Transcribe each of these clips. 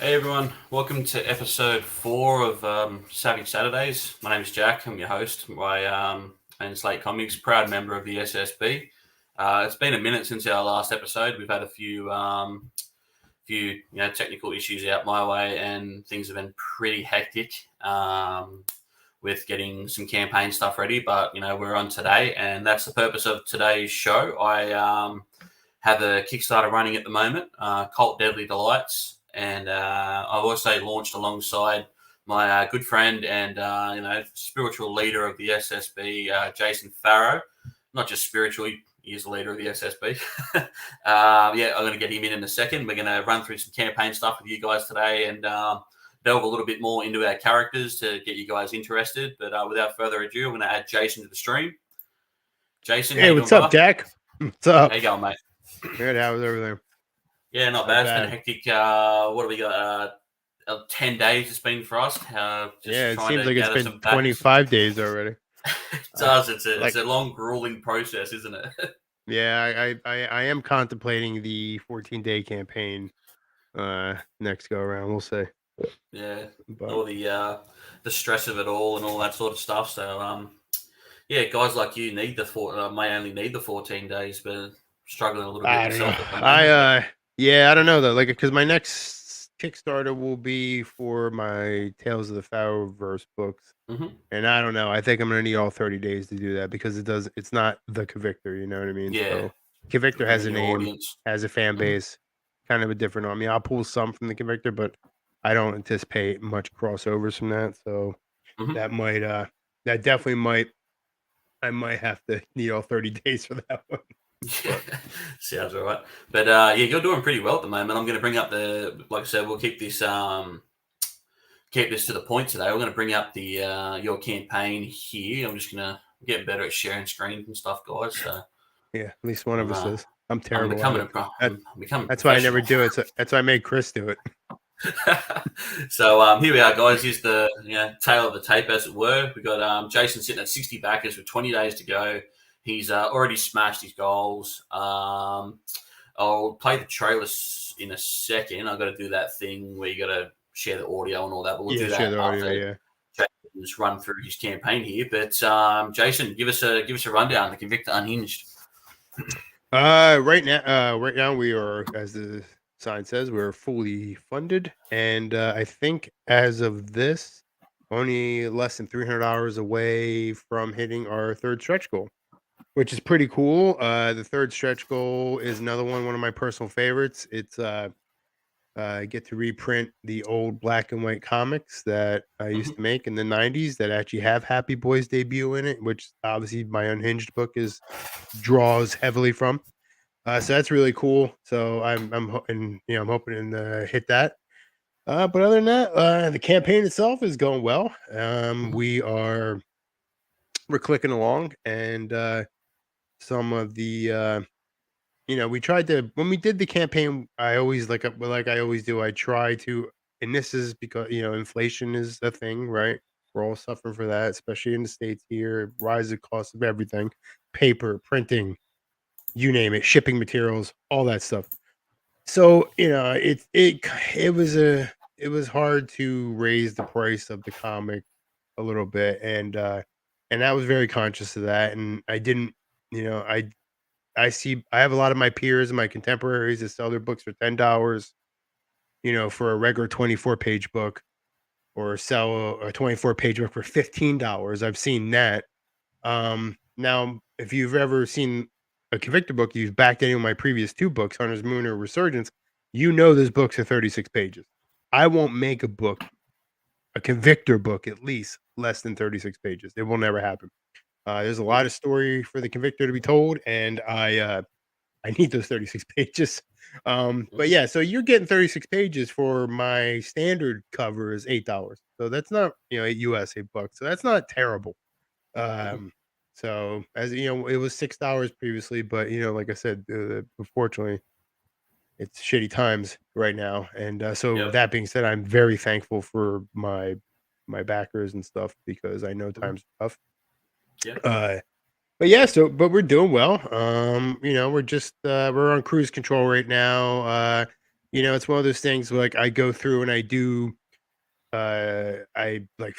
Hey everyone, welcome to episode 4 of Savage Saturdays. My name is Jack, I'm your host. And Slate Comics, proud member of the SSB. It's been a minute since our last episode. We've had a few technical issues out my way, and things have been pretty hectic with getting some campaign stuff ready. But we're on today, and that's the purpose of today's show. I have a Kickstarter running at the moment, COLT Delights. And I've also launched alongside my good friend and spiritual leader of the SSB, Jason Farrow. Not just spiritual, he is the leader of the SSB. I'm going to get him in a second. We're going to run through some campaign stuff with you guys today and delve a little bit more into our characters to get you guys interested. But without further ado, I'm going to add Jason to the stream. Jason, hey, what's up, Jack? What's up? How you going, mate? Good. How was everything? Yeah, not bad. It's been a hectic. What have we got? 10 days it's been for us. It seems like it's been 25 days already. It does. It's a long, grueling process, isn't it? Yeah, I am contemplating the 14-day campaign next go around. We'll see. Yeah, all the stress of it all and all that sort of stuff. So guys like you need may only need the 14 days, but struggling a little bit yourself. I don't know though. Because my next Kickstarter will be for my Tales of the Pharaohverse books, and I don't know. I think I'm gonna need all 30 days to do that because it's not the Convictor. You know what I mean? Yeah. So, Convictor has a name, audience. has a fan base, kind of a different. I mean, I'll pull some from the Convictor, but I don't anticipate much crossovers from that. So that might, that definitely might. I might have to need all 30 days for that one. Sounds all right. But you're doing pretty well at the moment. I'm going to bring up like I said, we'll keep this to the point today. We're going to bring up your campaign here. I'm just going to get better at sharing screens and stuff, guys. So yeah, at least one of us is. I'm terrible. That's why I never do it. So that's why I made Chris do it. So here we are, guys. Here's the tail of the tape, as it were. We got Jason sitting at 60 backers with 20 days to go. He's already smashed his goals. I'll play the trailers in a second. I've got to do that thing where you got to share the audio and all that. But we'll do that after Jason's run through his campaign here. But Jason, give us a rundown. The Convictor Unhinged. Right now we are, as the sign says, we're fully funded, and I think as of this, only less than $300 away from hitting our third stretch goal, which is pretty cool. The third stretch goal is another one of my personal favorites. It's I get to reprint the old black and white comics that I used to make in the 90s that actually have Happy Boy's debut in it, which obviously my Unhinged book draws heavily from. So that's really cool. So I'm hoping to hit that. But other than that, the campaign itself is going well. We're clicking along, and some of the we tried to, when we did the campaign, I always like I always do, I try to, and this is because inflation is a thing, right? We're all suffering for that, especially in the States here. Rise of cost of everything, paper, printing, you name it, shipping materials, all that stuff. So it was hard to raise the price of the comic a little bit, and I was very conscious of that, and I didn't, I have a lot of my peers and my contemporaries that sell their books for $10, for a regular 24-page book, or sell a 24-page book for $15. I've seen that. Now, if you've ever seen a Convictor book, you've backed any of my previous 2 books, Hunter's Moon or Resurgence, those books are 36 pages. I won't make a Convictor book, at least less than 36 pages. It will never happen. There's a lot of story for the Convictor to be told, and I need those 36 pages. But yeah, so you're getting 36 pages for my standard cover is $8. So that's not, $8 $8. So that's not terrible. So as it was $6 previously, but like I said, unfortunately, it's shitty times right now. And that being said, I'm very thankful for my backers and stuff, because I know times are tough. Yeah. But we're doing well. We're just we're on cruise control right now. You know, it's one of those things where, like, I go through and I do, I like,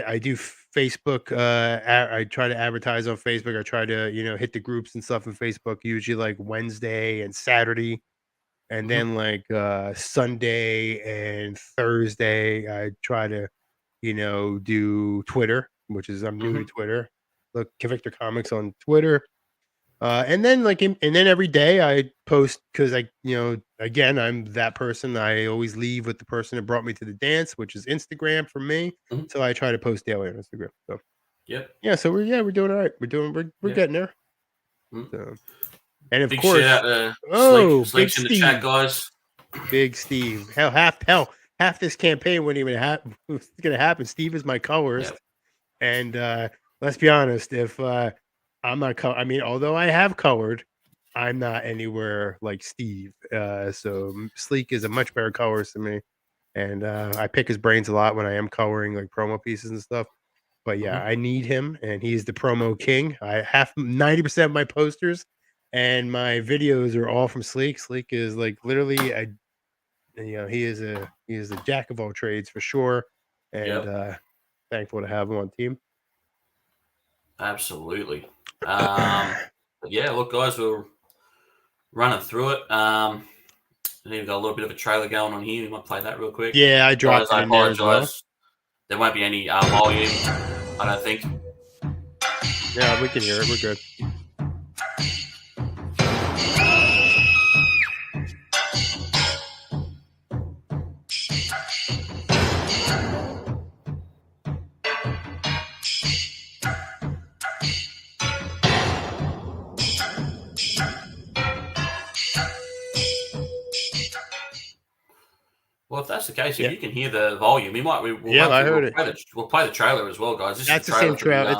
I do Facebook, I try to advertise on Facebook. I try to, hit the groups and stuff on Facebook, usually like Wednesday and Saturday. And Mhm, then like Sunday and Thursday, I try to, do Twitter, which is I'm new to mhm, Twitter. Look, Convictor Comics on Twitter. And then and then every day I post because again, I'm that person. I always leave with the person that brought me to the dance, which is Instagram for me. mhm. So I try to post daily on Instagram. So Yep, yeah, so we're doing all right. We're yep. getting there. Mm. So and of Big shout out course, to Sleek. oh, Big Sleek's in the chat, Steve. guys. Big Steve. Half this campaign wouldn't even happen. Was gonna happen. Steve is my Yep. colorist, and let's be honest. If I'm not, I mean, although I have colored, I'm not anywhere like Steve. So Sleek is a much better colorist than me, and I pick his brains a lot when I am coloring like promo pieces and stuff. But yeah, Mhm. I need him, and he's the promo king. I have 90% of my posters and my videos are all from Sleek. Sleek is like literally a he is a jack of all trades for sure, and Yep. thankful to have him on team. Absolutely. But yeah, look, guys, we're running through it. I even got a little bit of a trailer going on here. We might play that real quick. Yeah, I Guys, dropped it I in there as well. apologize. There won't be any volume, I don't think. Yeah, we can hear it. We're good. Well, if that's the case, if Yeah, you can hear the volume, we'll yeah, I hopefully heard it. we'll play the trailer as well, guys. This is the That's the same trailer for the trail.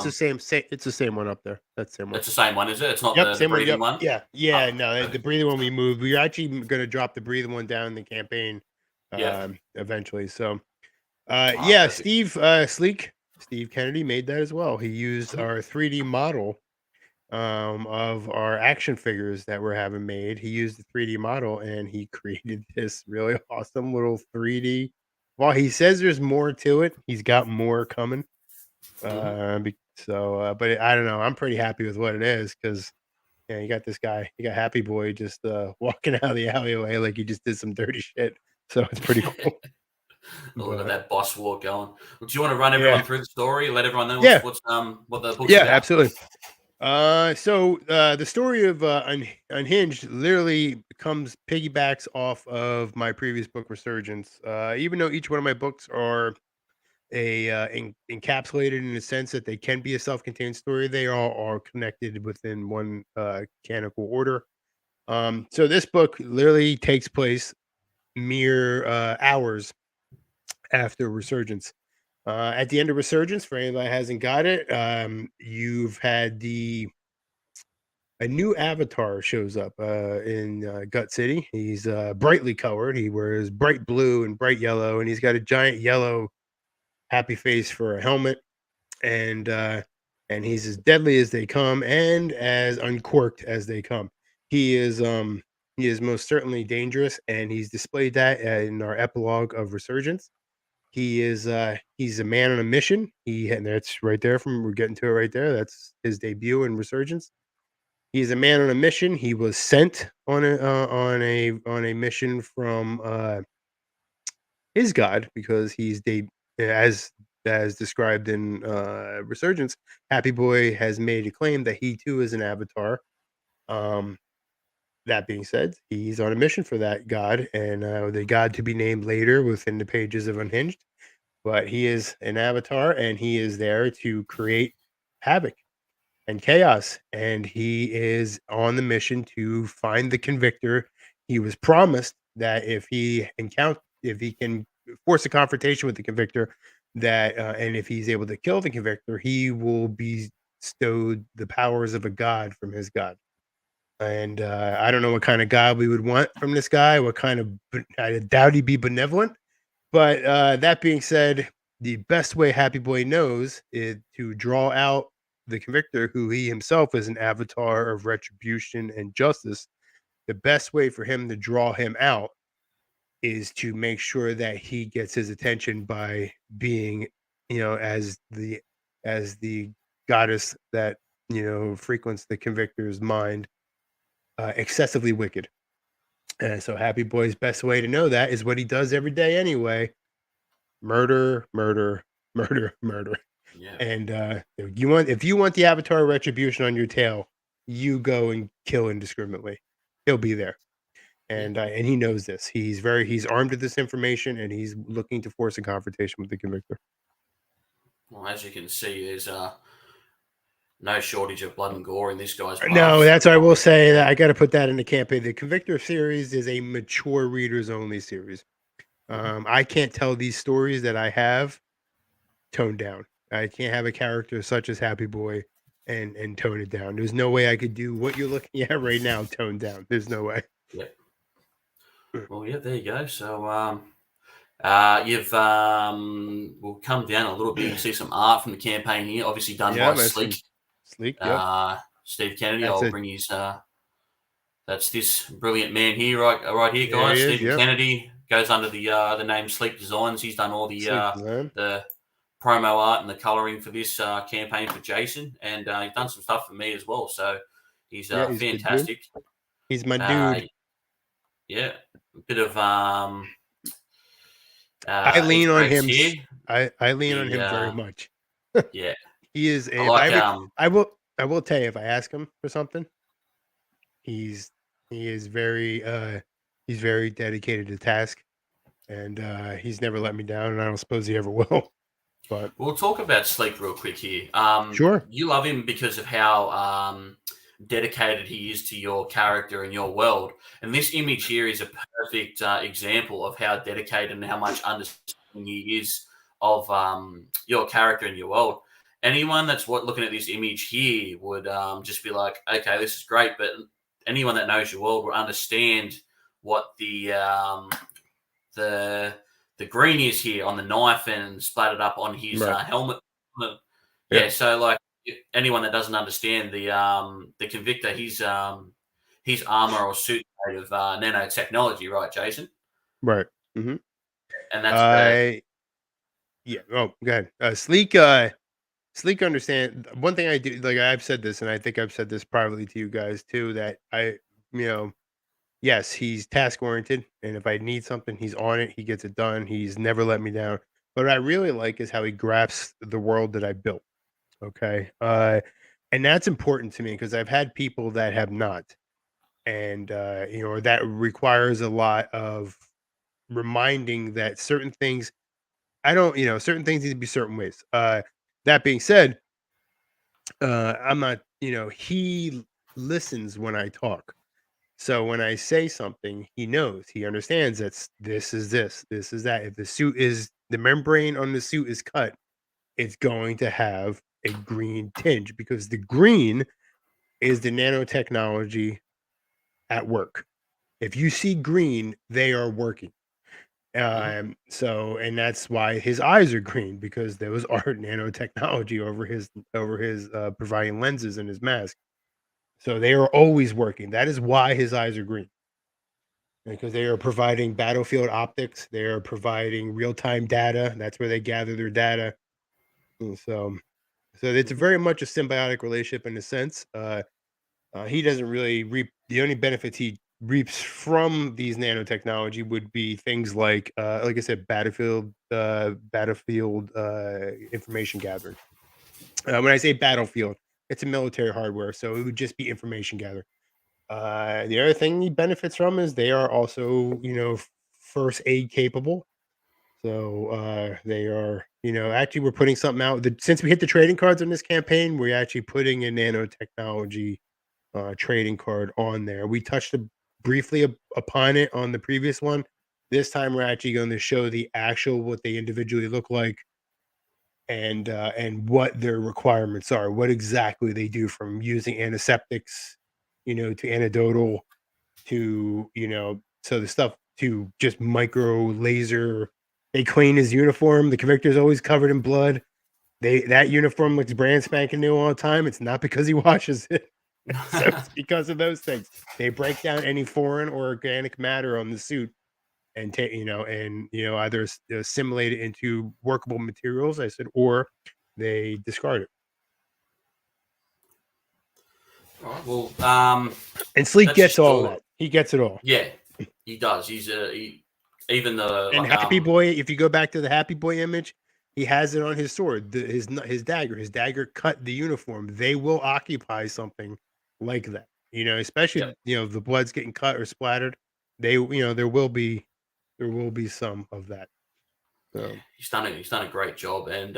It's the same one up there. That's the same one. it's the same one, is it? It's not Yep, the same one. breathing Yep. one. Yeah. Oh, Yeah. No, the perfect. breathing one we moved. We're actually gonna drop the breathing one down in the campaign Yep. eventually. So Oh, yeah, perfect. Steve Kennedy made that as well. He used Mhm. our 3D model of our action figures that we're having made. He used the 3D model and he created this really awesome little 3D. Well, he says there's more to it. He's got more coming. Mhm. But I don't know. I'm pretty happy with what it is because yeah, you got this guy, you got Happy Boy just walking out of the alleyway like he just did some dirty shit. So it's pretty cool. Oh, look at But that boss walk going. Well, do you want to run everyone yeah, through the story? Let everyone know yeah, what the book's yeah, about. absolutely. The story of Unhinged literally comes piggybacks off of my previous book, Resurgence. Even though each one of my books are encapsulated in the sense that they can be a self-contained story, they all are connected within one canonical order. So this book literally takes place mere hours after Resurgence. At the end of Resurgence, for anybody that hasn't got it, you've had a new avatar shows up in Gut City. He's brightly colored. He wears bright blue and bright yellow, and he's got a giant yellow happy face for a helmet. And he's as deadly as they come, and as uncorked as they come. He is he is most certainly dangerous, and he's displayed that in our epilogue of Resurgence. He's a man on a mission. And that's right there from we're getting to it right there. That's his debut in Resurgence. He's a man on a mission. He was sent on a mission from his god because as described in Resurgence. Happy Boy has made a claim that he too is an avatar. Um, that being said, he's on a mission for that god and the god to be named later within the pages of Unhinged. But he is an avatar and he is there to create havoc and chaos. And he is on the mission to find the convictor. He was promised that if he can force a confrontation with the convictor, and if he's able to kill the convictor, he will be bestowed the powers of a god from his god. And I don't know what kind of god we would want from this guy. What kind of I doubt he'd be benevolent, but that being said, the best way Happy Boy knows is to draw out the convictor, who he himself is an avatar of retribution and justice. The best way for him to draw him out is to make sure that he gets his attention by being, as the goddess that frequents the convictor's mind, excessively wicked. And so Happy Boy's best way to know that is what he does every day anyway: murder, murder, murder, murder. Yeah. And if you want the Avatar retribution on your tail, you go and kill indiscriminately. He'll be there. Yeah. And he knows this. He's armed with this information, and he's looking to force a confrontation with the convictor. Well, as you can see, there's no shortage of blood and gore in this guy's path. No, that's what I will say. That I got to put that in the campaign. The Convictor series is a mature readers only series. I can't tell these stories that I have toned down. I can't have a character such as Happy Boy and tone it down. There's no way I could do what you're looking at right now toned down. There's no way. Yep. Well, yeah, there you go. So, you've we'll come down a little bit. You see some art from the campaign here, obviously done by Sleek. Sleek, yep. Steve Kennedy. That's I'll bring his. That's this brilliant man here, right here, guys. There he is, Stephen yep. Kennedy goes under the name Sleek Designs. He's done all Sleek the Design. promo art and the coloring for this campaign for Jason, and he's done some stuff for me as well. So he's he's fantastic. He's my dude. Yeah, a bit of I lean on him. here. I lean on him very much. Yeah, He is. I will tell you, if I ask him for something, he is very dedicated to task, and he's never let me down, and I don't suppose he ever will. But we'll talk about Sleek real quick here. Sure. You love him because of how dedicated he is to your character and your world. And this image here is a perfect example of how dedicated and how much understanding he is of your character and your world. Anyone that's looking at this image here would just be like, okay, this is great. But anyone that knows your world will understand what the green is here on the knife and splattered up on his helmet. Yeah, so like anyone that doesn't understand the Convictor, his armor or suit made of nanotechnology, right, Jason? Right. Mm-hmm. And that's yeah. Oh, go ahead. Sleek understand one thing I do. Like I've said this, and I think I've said this privately to you guys too. That yes, he's task oriented, and if I need something, he's on it. He gets it done. He's never let me down. But what I really like is how he grasps the world that I built. Okay. And that's important to me because I've had people that have not. And that requires a lot of reminding that certain things certain things need to be certain ways. That being said, I'm not, he listens when I talk. So when I say something, he knows, he understands that this is that. If the membrane on the suit is cut, it's going to have a green tinge because the green is the nanotechnology at work. If you see green, they are working. And that's why his eyes are green, because those are nanotechnology over his providing lenses in his mask. So they are always working. That is why his eyes are green. Because they are providing battlefield optics, they are providing real-time data. That's where they gather their data. And so it's very much a symbiotic relationship in a sense. He doesn't really reap the only benefits he reaps from these nanotechnology would be things like I said, battlefield information gathering. When I say battlefield, it's a military hardware, so it would just be information gathering. The other thing he benefits from is they are also, first aid capable. So they are, actually we're putting something out. Since we hit the trading cards in this campaign, we're actually putting a nanotechnology trading card on there. We touched briefly upon it on the previous one. This time we're actually going to show the actual what they individually look like and what their requirements are, what exactly they do, from using antiseptics, to antidotal, to so the stuff to just micro laser. They clean his uniform. The Convictor's always covered in blood. That uniform looks brand spanking new all the time. It's not because he washes it. So it's because of those things. They break down any foreign or organic matter on the suit, and either assimilate it into workable materials. I said, or they discard it. All right. Well, And Sleek that's gets just all of all. that. He gets it all. Yeah, he does. Even the And Happy Boy, if you go back to the Happy Boy image, he has it on his sword, his dagger. His dagger cut the uniform. They will occupy something like that, especially Yep. the blood's getting cut or splattered. There will be some of that. So. Yeah, he's done a great job, and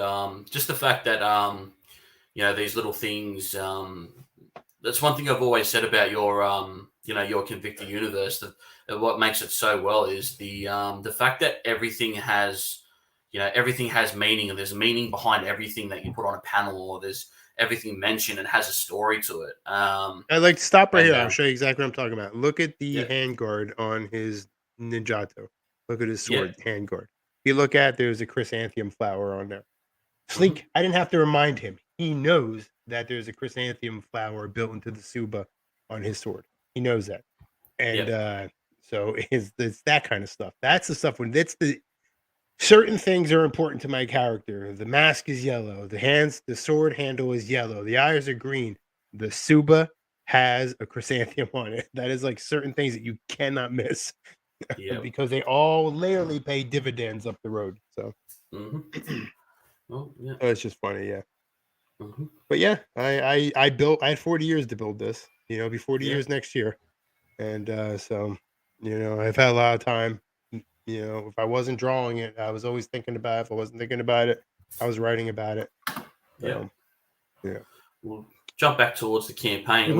just the fact that these little things. That's one thing I've always said about your your Convictor universe. That what makes it so well is the fact that everything has meaning, and there's meaning behind everything that you put on a panel, or there's everything mentioned and has a story to it. I'd like to stop right And here. I'll show you exactly what I'm talking about. Look at the yeah, handguard on his Ninjato. Look at his yeah, sword handguard. If you look at, there's a chrysanthemum flower on there. mm-hmm, Sleek, I didn't have to remind him. He knows that there's a chrysanthemum flower built into the Suba on his sword. He knows that. And yeah, so it's that kind of stuff. That's the stuff certain things are important to my character. The mask is yellow. The sword handle is yellow. The eyes are green. The Suba has a chrysanthemum on it. That is like certain things that you cannot miss yeah. because they all literally pay dividends up the road. So Mm-hmm. Well, yeah. it's just funny, yeah. Mm-hmm. But yeah, I had 40 years to build this. It'll be 40 Yeah. years next year. And so, I've had a lot of time. If I wasn't drawing it, I was always thinking about it. If I wasn't thinking about it, I was writing about it. Yep. So, yeah. We'll jump back towards the campaign. Mhm.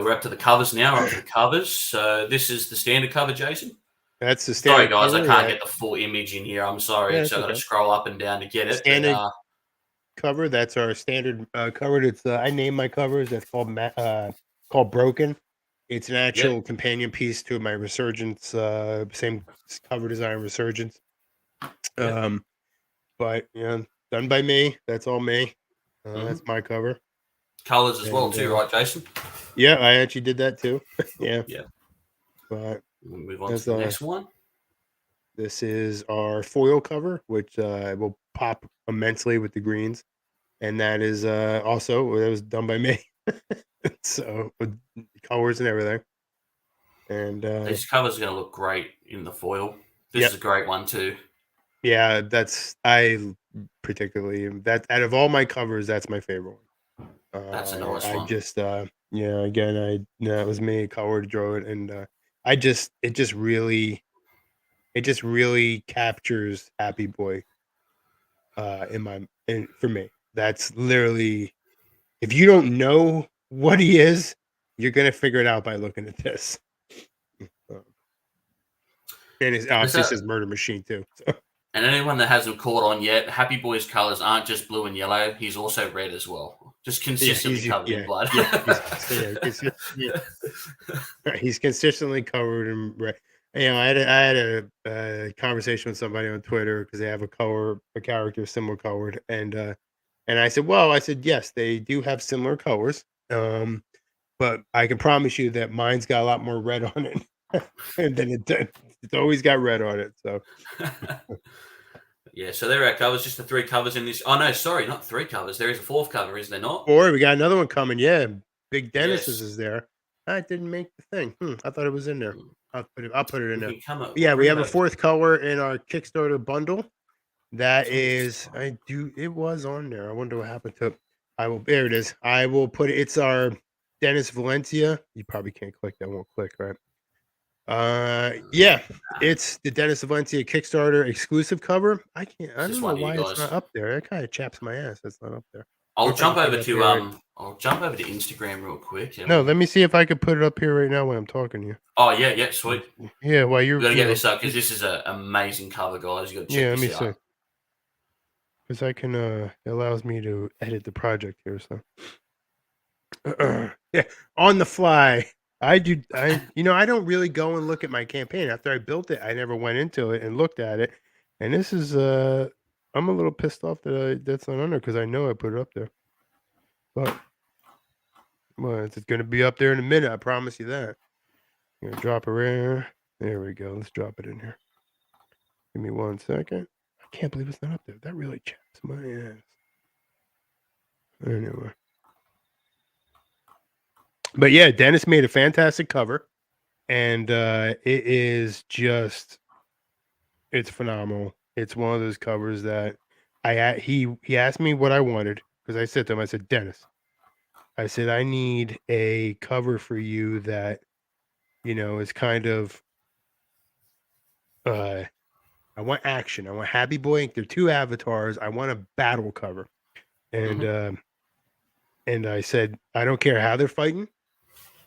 We're up to the covers now. We're up to the covers. So this is the standard cover, Jason. That's the Sorry, standard guys, I cover. can't Yeah. get the full image in here. I'm sorry. Yeah, So it's I got to okay. scroll up and down to get it. But Standard cover. That's our standard cover. It's I name my covers. That's called Broken. It's an yep, actual companion piece to my Resurgence, same cover design Resurgence. yep. But done by me. That's all me. Mm-hmm. That's my cover. Colors as well And too, right, Jason? yeah, I actually did that too. Yeah. Yeah. But We'll move on to that's the next one. this is our foil cover, which will pop immensely with the greens. And that is also that was done by me. So with colors and everything. And These covers are going to look great in the foil. This yep. is a great one too. Yeah, I particularly that out of all my covers, that's my favorite one. That's a nice I one. just again it was me colored drew it, and I just it just really captures Happy Boy for me. That's literally, if you don't know what he is, you're gonna figure it out by looking at this. And it obviously says Murder Machine too. So. And anyone that hasn't caught on yet, Happy Boy's colors aren't just blue and yellow. He's also red as well. Just consistently covered in blood. He's consistently covered in red. I had a conversation with somebody on Twitter because they have a character similar colored, and I said, yes, they do have similar colors, but I can promise you that mine's got a lot more red on it, and then it's always got red on it. So. Yeah, so there are our covers, just the three covers in this. Oh, no, sorry, not three covers. There is a fourth cover, is there not? Or we got another one coming. Yeah, Big Dennis's Yes. is there. I didn't make the thing. I thought it was in there. I'll put it in there. We'll Yeah, we bring have it a over. fourth color in our Kickstarter bundle. That is, it was on there. I wonder what happened to it. There it is. I will put it. It's our Dennis Valencia. You probably can't click that. Won't click, right? Yeah, it's the Dennis Valencia Kickstarter exclusive cover. I don't know why it's not up there. That kind of chaps my ass. It's not up there. I'll jump over to Instagram real quick. No, let me see if I could put it up here right now when I'm talking to you. Oh yeah, sweet. Yeah, while you're we got to get this up because this is an amazing cover, guys. You got to check let me this see. out. Because I can it allows me to edit the project here, so yeah, on the fly. I don't really go and look at my campaign. After I built it, I never went into it and looked at it. And this is I'm a little pissed off that that's not under because I know I put it up there. But it's going to be up there in a minute. I promise you that. I'm going to drop it right here. There we go. Let's drop it in here. Give me 1 second. I can't believe it's not up there. That really chaps my ass. Anyway. But yeah, Dennis made a fantastic cover. And it is just, it's phenomenal. It's one of those covers that he asked me what I wanted, because I said to him, I said, Dennis, I said, I need a cover for you that, is kind of, I want action. I want Happy Boy Inc. They're two avatars. I want a battle cover. And, and I said, I don't care how they're fighting.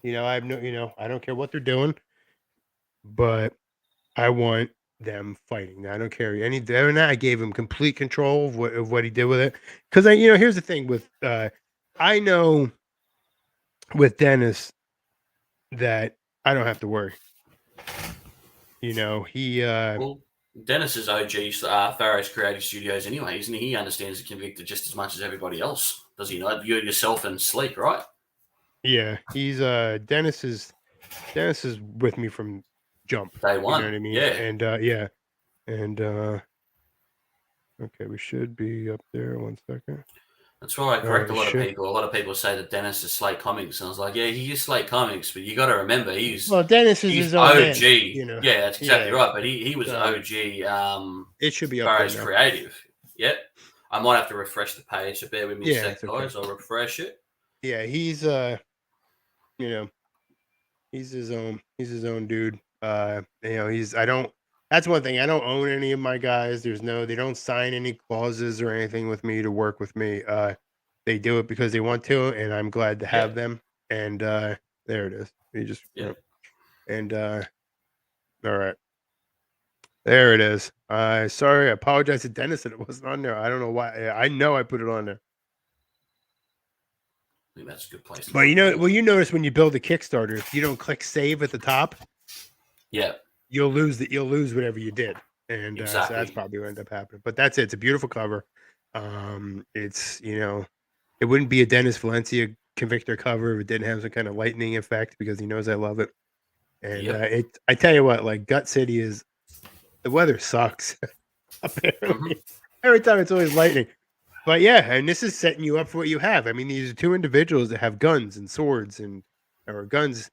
I have no, I don't care what they're doing, but I want them fighting. I don't care any. And I gave him complete control of what he did with it. Because here's the thing with, I know with Dennis that I don't have to worry. He. Well, Dennis is OG Pharaoh's Creative Studios anyway, isn't he? He understands the Convictor just as much as everybody else, does he not? You yourself and Sleek, right? Yeah, he's Dennis is with me from jump. Day one. You know what I mean? Yeah. And and okay, we should be up there. 1 second. That's why I correct a lot of people. A lot of people say that Dennis is Slate Comics, and I was like, yeah, he is Slate Comics, but you got to remember Dennis is his own OG. man, Yeah, that's exactly right. But he was OG. It should be up Pharaoh's there now. Creative. Yep. I might have to refresh the page. So bear with me a sec, guys. I'll refresh it. Yeah, he's he's his own dude. That's one thing. I don't own any of my guys. They don't sign any clauses or anything with me to work with me. They do it because they want to, and I'm glad to have them. And there it is. You just and all right. There it is. Sorry, I apologize to Dennis that it wasn't on there. I don't know why. I know I put it on there. I think that's a good place. But you notice when you build a Kickstarter, if you don't click save at the top, you'll lose whatever you did, and so that's probably what ended up happening. But that's it. It's a beautiful cover. It's it wouldn't be a Dennis Valencia Convictor cover if it didn't have some kind of lightning effect, because he knows I love it. And I tell you what, like Gut City the weather sucks. Apparently, every time it's always lightning. But yeah, and this is setting you up for what you have. I mean, these are two individuals that have guns and swords or guns,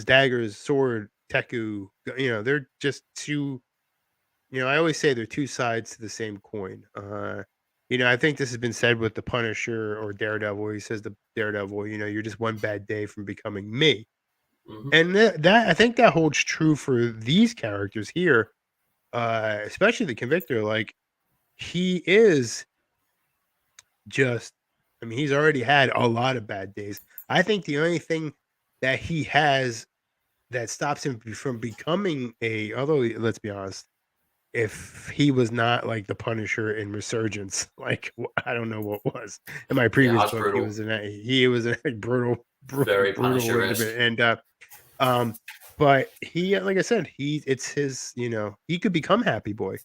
daggers, sword, teku. They're just two. I always say they're two sides to the same coin. I think this has been said with the Punisher or Daredevil. He says the Daredevil, you're just one bad day from becoming me. And that I think that holds true for these characters here, especially the Convictor. Like, he is just, he's already had a lot of bad days. I think the only thing that he has that stops him from becoming although let's be honest, if he was not like the Punisher in Resurgence, like I don't know what was in my previous book, he was a brutal, very Punisher-esque. And but he, like I said, it's his, he could become Happy Boy.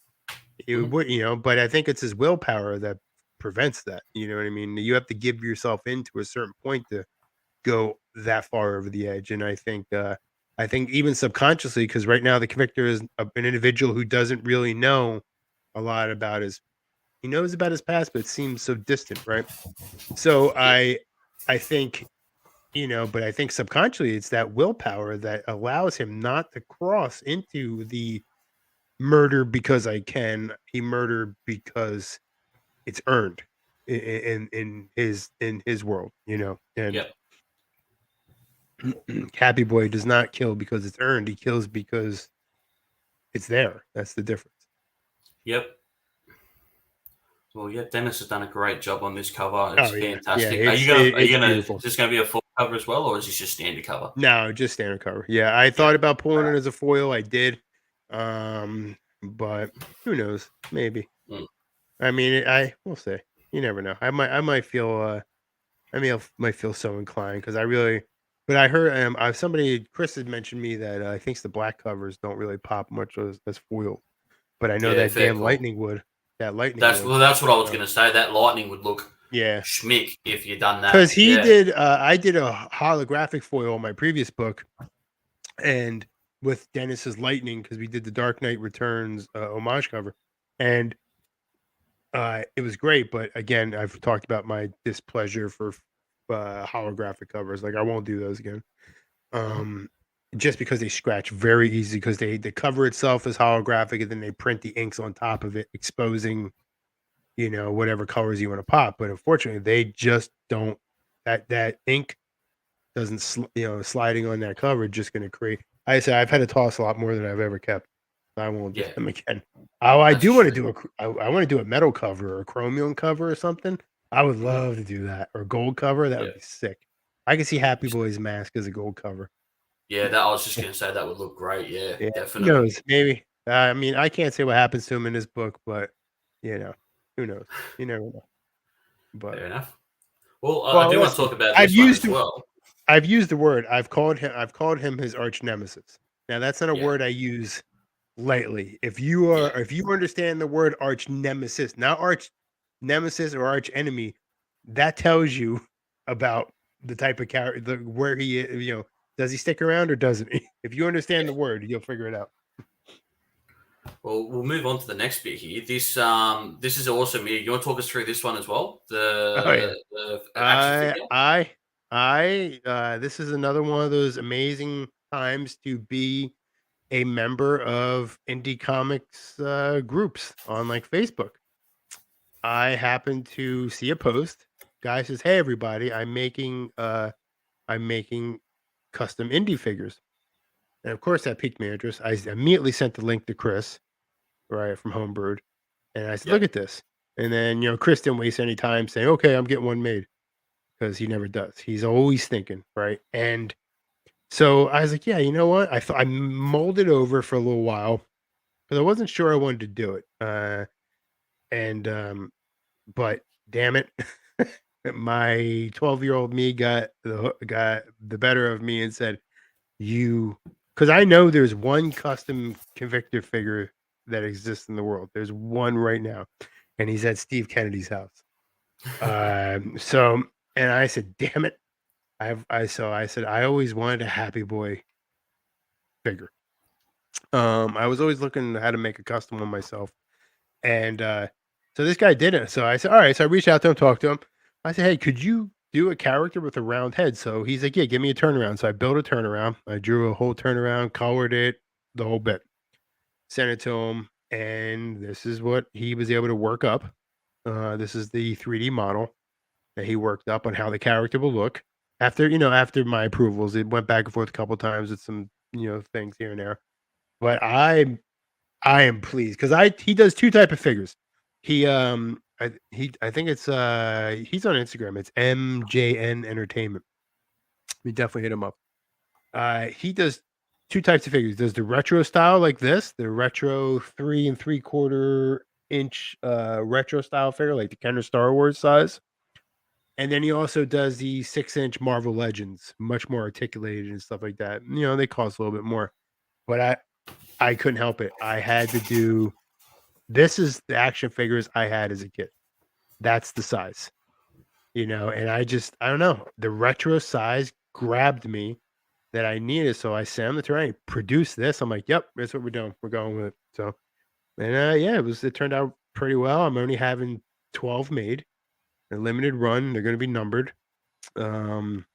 It would, but I think it's his willpower that prevents that. You know what I mean? You have to give yourself into a certain point to go that far over the edge. And I think even subconsciously, because right now the Convictor is an individual who doesn't really know a lot about he knows about his past, but it seems so distant, right? So I think, but I think subconsciously it's that willpower that allows him not to cross into the murder because I can. He murdered because it's earned in his world, and Happy Boy does not kill because it's earned. He kills because it's there. That's the difference. Yep. Well, yeah, Dennis has done a great job on this cover. It's fantastic. Yeah, is this going to be a full cover as well, or is this just standard cover? No, just standard cover. Yeah, I thought about pulling it as a foil. I did, but who knows? Maybe. I mean, we'll see. You never know. I might feel might feel so inclined, because but I heard Chris had mentioned me that he thinks the black covers don't really pop much as foil, but I know that damn lightning would. That's what I was going to say. That lightning would look schmick if you done that. Because I did a holographic foil on my previous book, and with Dennis's Lightning, because we did the Dark Knight Returns homage cover, and it was great. But again, I've talked about my displeasure for holographic covers. Like I won't do those again. Mhm. Just because they scratch very easy, because the cover itself is holographic, and then they print the inks on top of it, exposing whatever colors you want to pop. But unfortunately, they just don't. That ink doesn't sliding on that cover just going to create. I say I've had to toss a lot more than I've ever kept. I won't do Yeah, them again. Oh, I that's do want to true. do I want to do a metal cover or a chromium cover or something. I would Mhm. love to do that, or gold cover. That Yeah. would be sick. I can see Happy Boy's mask as a gold cover. Yeah, that I was just gonna say that would look great. Yeah, Yeah, who definitely. knows? Maybe. I mean, I can't say what happens to him in this book, but you know, who knows? You never know. But Fair enough. Well, I well, do want to listen, talk about I've this one used as well. I've used the word. I've called him his arch nemesis. Now that's not a Yeah, word I use lightly. yeah. If you understand the word arch nemesis, not arch nemesis or arch enemy, that tells you about the type of character, where he is. Does he stick around or doesn't he? If you understand the word, you'll figure it out. Well, we'll move on to the next bit here. This is awesome. You want to talk us through this one as well? Oh yeah. The action I figure. I this is another one of those amazing times to be a member of indie comics groups on like Facebook. I happened to see a post. Guy says, "Hey everybody, I'm making custom indie figures." And of course that piqued my interest. I immediately sent the link to Chris, right, from Homebrewed, and I said, "Look Yep. at this." And then, Chris didn't waste any time saying, "Okay, I'm getting one made," because he never does. He's always thinking, right? And so I was like, "Yeah, you know what?" I molded over for a little while because I wasn't sure I wanted to do it. And But damn it, my 12-year-old me got the better of me and said, "You," because I know there's one custom Convictor figure that exists in the world. There's one right now, and he's at Steve Kennedy's house. So, and I said, "Damn it." I said, "I always wanted a Happy Boy figure." I was always looking how to make a custom one myself. And so this guy did it. So I said, "All right." So I reached out to him, talked to him. I said, "Hey, could you do a character with a round head?" So he's like, "Yeah, give me a turnaround." So I built a turnaround. I drew a whole turnaround, colored it, the whole bit, sent it to him. And this is what he was able to work up. This is the 3D model that he worked up on how the character will look. After my approvals, it went back and forth a couple times with some, things here and there. But I am pleased because I he does 2 type of figures. I think it's, he's on Instagram. It's MJN Entertainment. We definitely hit him up. He does 2 types of figures. There's the retro style like this, the retro 3 3/4 inch, retro style figure, like the Kenner Star Wars size. And then he also does the 6-inch Marvel Legends, much more articulated and stuff like that. They cost a little bit more, but I couldn't help it. I had to do This is the action figures I had as a kid. That's the size, and I don't know, the retro size grabbed me that I needed, so I sent him the terrain, produce this. I'm like, "Yep, that's what we're doing. We're going with it." So, and, yeah, it turned out pretty well. I'm only having 12 made, a limited run. They're gonna be numbered. Um,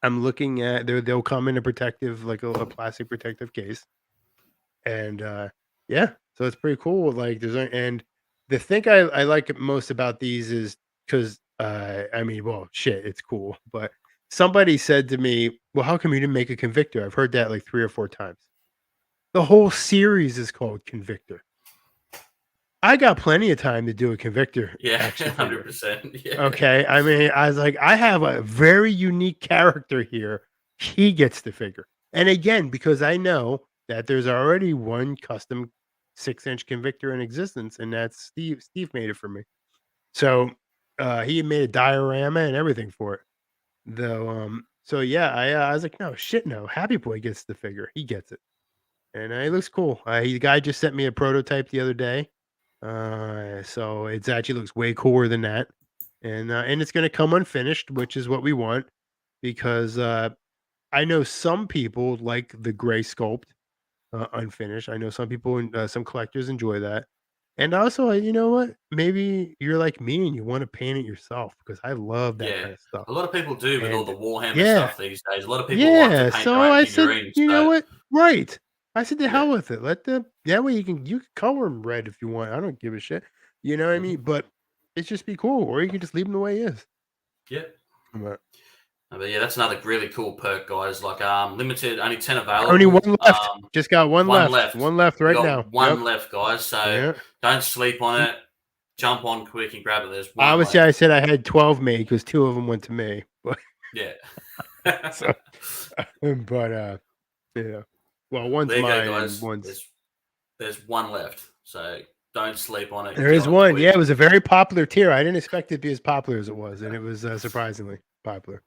I'm looking at they'll come in a protective, like a plastic protective case. And, yeah, so it's pretty cool, like, and the thing I like most about these is because I mean, well, shit, it's cool, but somebody said to me, "Well, how come you didn't make a Convictor?" I've heard that like 3 or 4 times. The whole series is called Convictor. I got plenty of time to do a Convictor Yeah, action figure. 100%. Yeah. Okay, I mean, I was like, "I have a very unique character here. He gets the figure." And again, because I know that there's already one custom 6-inch Convictor in existence, and that's Steve. Steve made it for me. So, he made a diorama and everything for it. Though, so yeah, I was like, "No, shit no, Happy Boy gets the figure. He gets it." And, it looks cool. The guy just sent me a prototype the other day. So it's actually looks way cooler than that. And it's gonna come unfinished, which is what we want because, I know some people like the gray sculpt, unfinished. I know some people and some collectors enjoy that. And also, you know what? Maybe you're like me and you want to paint it yourself because I love that Yeah, kind of stuff. a lot of people do with all And the Warhammer yeah, stuff these days. A lot of people like to yeah. paint their So own I said, figurines. you know So what? Right. I said the yeah, hell with it. Let the that way you can color them red if you want. I don't give a shit. You know what I hmm mean? But it's just be cool, or you can just leave them the way he is. yeah. But But yeah, that's another really cool perk, guys. Like limited, only 10 only available. one left. Just got one One left. left. One left We right got now. Yep. one left, guys. So Yeah. don't sleep on it. Jump on quick and grab it. There's one Obviously, I left. said I had 12 made because 2 of them went to me. But Yeah. so, but yeah. Well, one's There you go, mine and guys. one's There's one left. So don't sleep on it. there Get is on it one. Yeah, quick. it was a very popular tier. I didn't expect it to be as popular as it was, and it was surprisingly popular.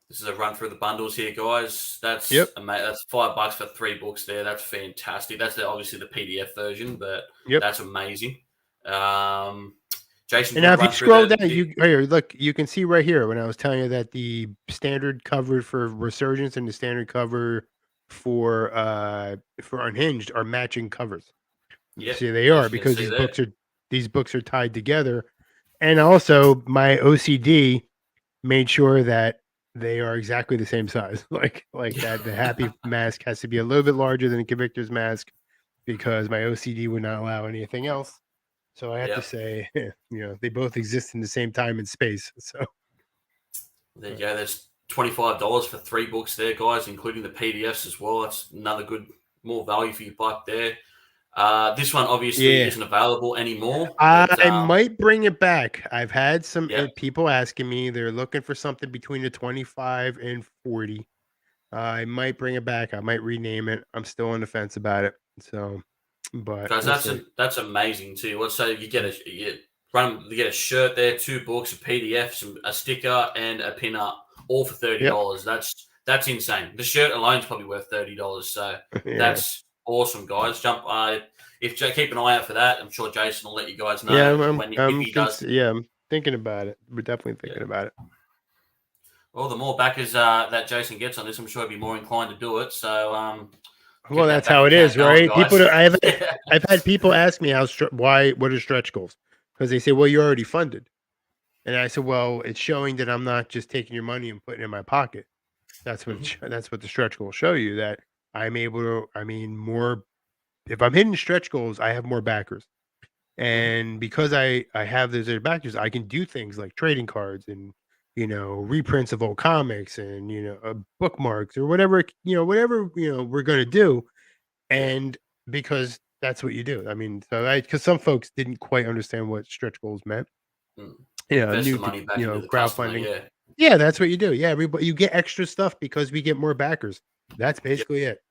This is a run through the bundles here, guys. That's Yep. That's $5 for 3 books there. That's fantastic. That's obviously the PDF version, but Yep. that's amazing. Jason, And do you now, want if to you run through scroll the? down, you here, look, you can see right here when I was telling you that the standard cover for Resurgence and the standard cover for Unhinged are matching covers. Yep, See, they as are you can because see there. these books are tied together, and also my OCD made sure that they are exactly the same size. Like that, the Happy mask has to be a little bit larger than the Convictor's mask because my OCD would not allow anything else. So I have to Yep. say, they both exist in the same time and space. So, There you go. There's $25 for 3 books there, guys, including the PDFs as well. That's another good, more value for your buck there. This one obviously yeah, isn't available anymore, but I might bring it back. I've had some yeah, people asking me; they're looking for something between the 25 and 40. I might bring it back. I might rename it. I'm still on the fence about it. So, but guys, we'll see. that's amazing too. Let's say you get a shirt there, 2 books, a PDF, a sticker, and a pin up, all for thirty Yep. dollars. That's insane. The shirt alone is probably worth $30. So Yeah. that's awesome, guys. Keep an eye out for that. I'm sure Jason will let you guys Yeah. know if he does. Yeah. I'm thinking about it. We're definitely Yeah. thinking about it. Well, the more backers that Jason gets on this, I'm sure he'll be more inclined to do it. So Well, get that that's how backer it count is, going, right? guys. Yeah. I've had people ask me what are stretch goals because they say, well, you're already funded, and I said, well, it's showing that I'm not just taking your money and putting it in my pocket. Mhm. That's what the stretch goals show you that I'm able to. I mean, more if I'm hitting stretch goals, I have more backers. Mhm. And because I have those other backers, I can do things like trading cards and reprints of old comics and bookmarks or whatever we're gonna do. Yeah. And because that's what you do. I mean, so I because some folks didn't quite understand what stretch goals meant. Mm. Yeah, Invest new the to money back into the customer. crowdfunding. Yeah. Yeah, that's what you do. Yeah, everybody you get extra stuff because we get more backers. That's Yep. basically it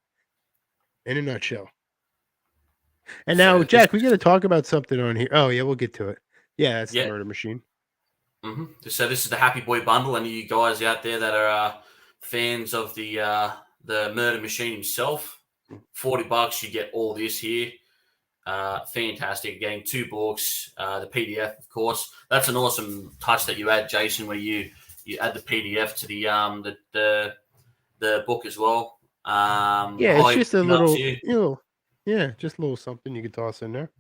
in a nutshell. And now, So this Jack, we got to talk about something on here. Oh yeah, we'll get to it. Yeah, that's the yeah. murder machine. So this is the Happy Boy bundle, and you guys out there that are fans of the Murder Machine himself, $40, you get all this here. Fantastic. Getting 2 books, the PDF, of course. That's an awesome touch that you add, Jason, where you add the PDF to the book as well. Yeah, it's Highly just a recommend that to little, you. yeah, just a little something you could toss in there.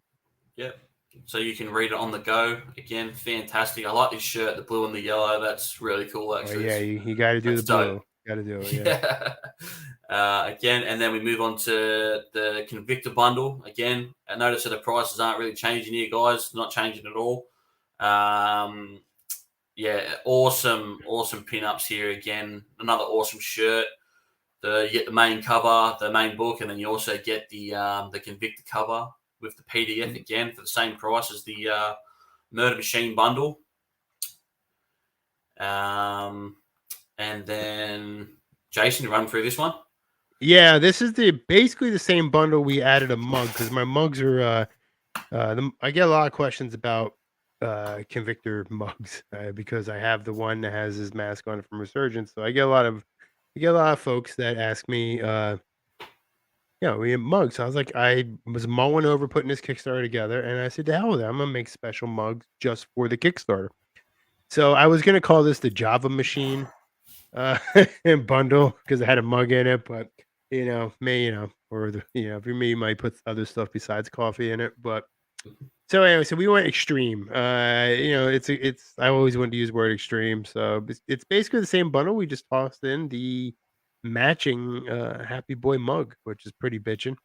Yep. So you can read it on the go. Again, fantastic. I like this shirt, the blue and the yellow. That's really cool, Oh actually. yeah, you got to do the That's dope. blue. Got to do it. Yeah. Yeah. Again, and then we move on to the Convictor bundle. Again, I notice that the prices aren't really changing here, guys. Not changing at all. Yeah, awesome pin-ups here. Again, another awesome shirt. You get the main cover, the main book, and then you also get the Convictor cover with the PDF again for the same price as the Murder Machine bundle. And then Jason, run through this one. Yeah, this is basically the same bundle. We added a mug because my mugs are. I get a lot of questions about Convictor mugs because I have the one that has his mask on from Resurgence. So I get a lot of folks that ask me, we have mugs. So I was like, I was mulling over putting this Kickstarter together, and I said, to hell with it, I'm gonna make special mugs just for the Kickstarter. So I was gonna call this the Java machine, bundle because it had a mug in it, but or if you're me, you might put other stuff besides coffee in it. But so anyway, so we went extreme. It's I always wanted to use the word extreme, so it's basically the same bundle. We just tossed in the matching Happy Boy mug, which is pretty bitchin',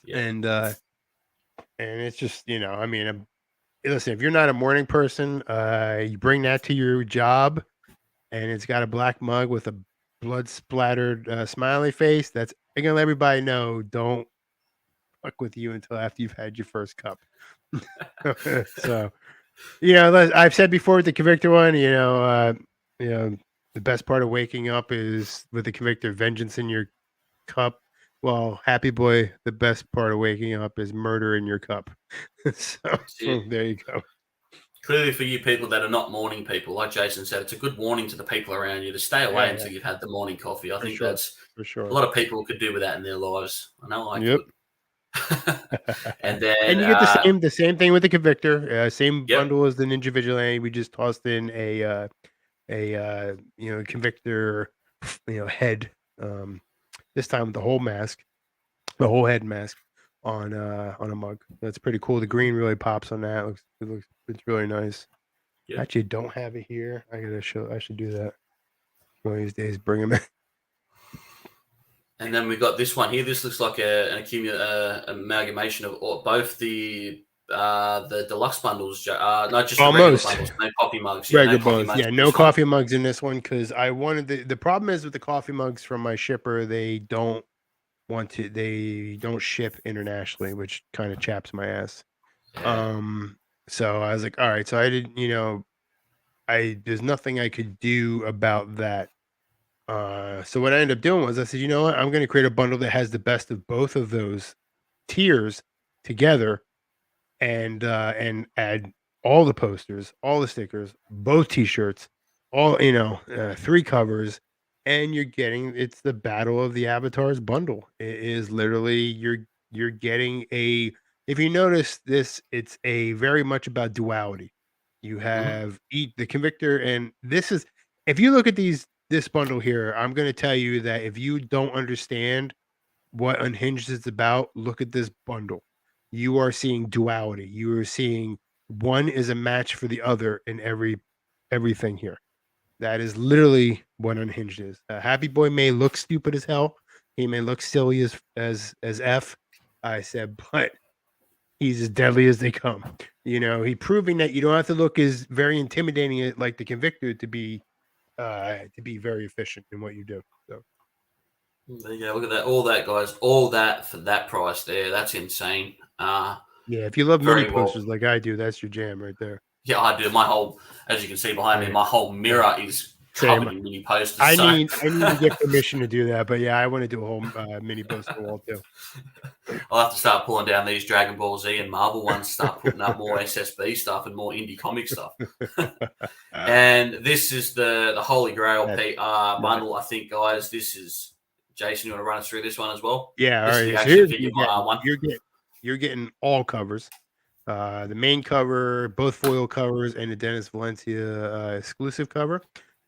Yeah. and it's just listen, if you're not a morning person, you bring that to your job and it's got a black mug with a blood splattered smiley face. That's I'm gonna let everybody know. Don't fuck with you until after you've had your first cup. So I've said before with the Convictor one, the best part of waking up is with the Convictor vengeance in your cup. Well, Happy Boy, the best part of waking up is murder in your cup. So there you go. Clearly, for you people that are not morning people, like Jason said, it's a good warning to the people around you to stay away until you've had the morning coffee. I think that's for sure. A lot of people could do with that in their lives. I know I Yep. could. And then and you get the same thing with the Convictor, same Yep. bundle as the Ninja Vigilante. We just tossed in a Convictor, head. This time with the whole mask, the whole head mask on a mug. That's pretty cool. The green really pops on that. It's really nice. Yep. Actually, don't have it here. I should do that one of these days. Bring them in. And then we got this one here. This looks like an amalgamation of both the deluxe bundles, not just the regular bundles, no coffee mugs. Yeah, regular bundles. Yeah, no coffee mugs in this one because I wanted the problem is with the coffee mugs from my shipper, they don't ship internationally, which kind of chaps my ass. Yeah. So I was like, all right, so I didn't, there's nothing I could do about that. So what I ended up doing was I said, you know what, I'm going to create a bundle that has the best of both of those tiers together, and add all the posters, all the stickers, both T-shirts, all 3 covers, and it's the Battle of the Avatars bundle. It is literally you're getting a. If you notice this, it's a very much about duality. You have the Convictor, and this is if you look at this bundle here, I'm going to tell you that if you don't understand what Unhinged is about, look at this bundle. You are seeing duality. You are seeing one is a match for the other in everything here. That is literally what Unhinged is. Happy Boy may look stupid as hell. He may look silly as F. I said, but he's as deadly as they come. He proving that you don't have to look as very intimidating like the Convictor to be very efficient in what you do. So. There you go. Look at that. All that, guys. All that for that price there. That's insane. Yeah, if you love mini posters like I do, that's your jam right there. Yeah, I do. My whole, as you can see behind me, my whole mirror is covered in mini posters. I need to get permission to do that, but yeah, I want to do a whole mini poster wall too. I'll have to start pulling down these Dragon Ball Z and Marvel ones, start putting up more SSB stuff and more indie comic stuff. And this is the Holy Grail bundle, I think, guys. This is Jason. You want to run us through this one as well? Yeah, all right. So you're getting all covers. The main cover, both foil covers, and the Dennis Valencia exclusive cover.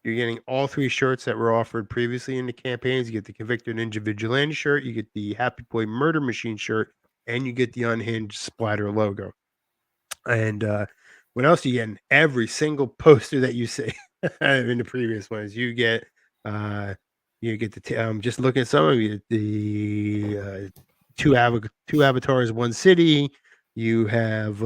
You're getting all 3 shirts that were offered previously in the campaigns. You get the Convictor Ninja Vigilante shirt, you get the Happy Boy Murder Machine shirt, and you get the Unhinged Splatter logo. And what else you getting? Every single poster that you see in the previous ones, you get just looking at some of you, the two avatars, one city. You have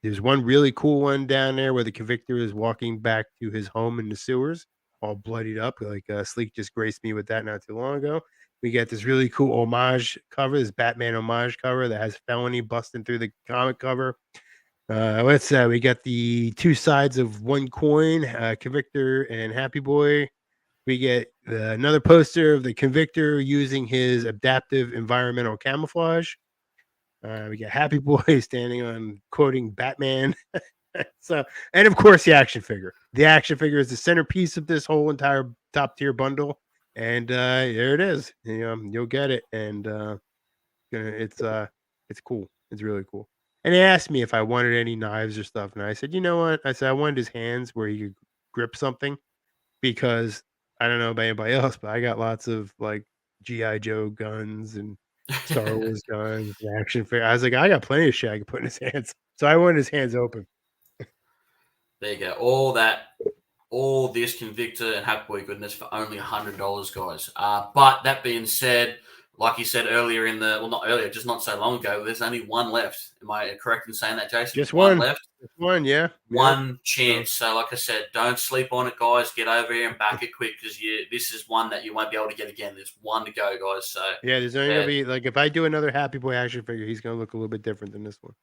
there's one really cool one down there where the Convictor is walking back to his home in the sewers, all bloodied up. Like Sleek just graced me with that not too long ago. We get this really cool homage cover, this Batman homage cover that has Felony busting through the comic cover. We got the 2 sides of one coin, Convictor and Happy Boy. We get another poster of the Convictor using his adaptive environmental camouflage. We got Happy Boy standing on quoting Batman. So, and of course, the action figure. The action figure is the centerpiece of this whole entire top tier bundle, and there it is. You'll get it, and it's cool. It's really cool. And they asked me if I wanted any knives or stuff, and I said, you know what? I said I wanted his hands where he could grip something, because I don't know about anybody else, but I got lots of like GI Joe guns and Star Wars guns, and action figure. I was like, I got plenty of shit I could put in his hands, so I wanted his hands open. There you go. All this Convictor and Happy Boy goodness for only $100, guys. But that being said, like you said earlier not earlier, just not so long ago, there's only one left. Am I correct in saying that, Jason? Just One one, left. just one, yeah, One chance. So, like I said, don't sleep on it, guys. Get over here and back it quick because this is one that you won't be able to get again. There's one to go, guys. So yeah. There's only gonna be like if I do another Happy Boy action figure, he's gonna look a little bit different than this one.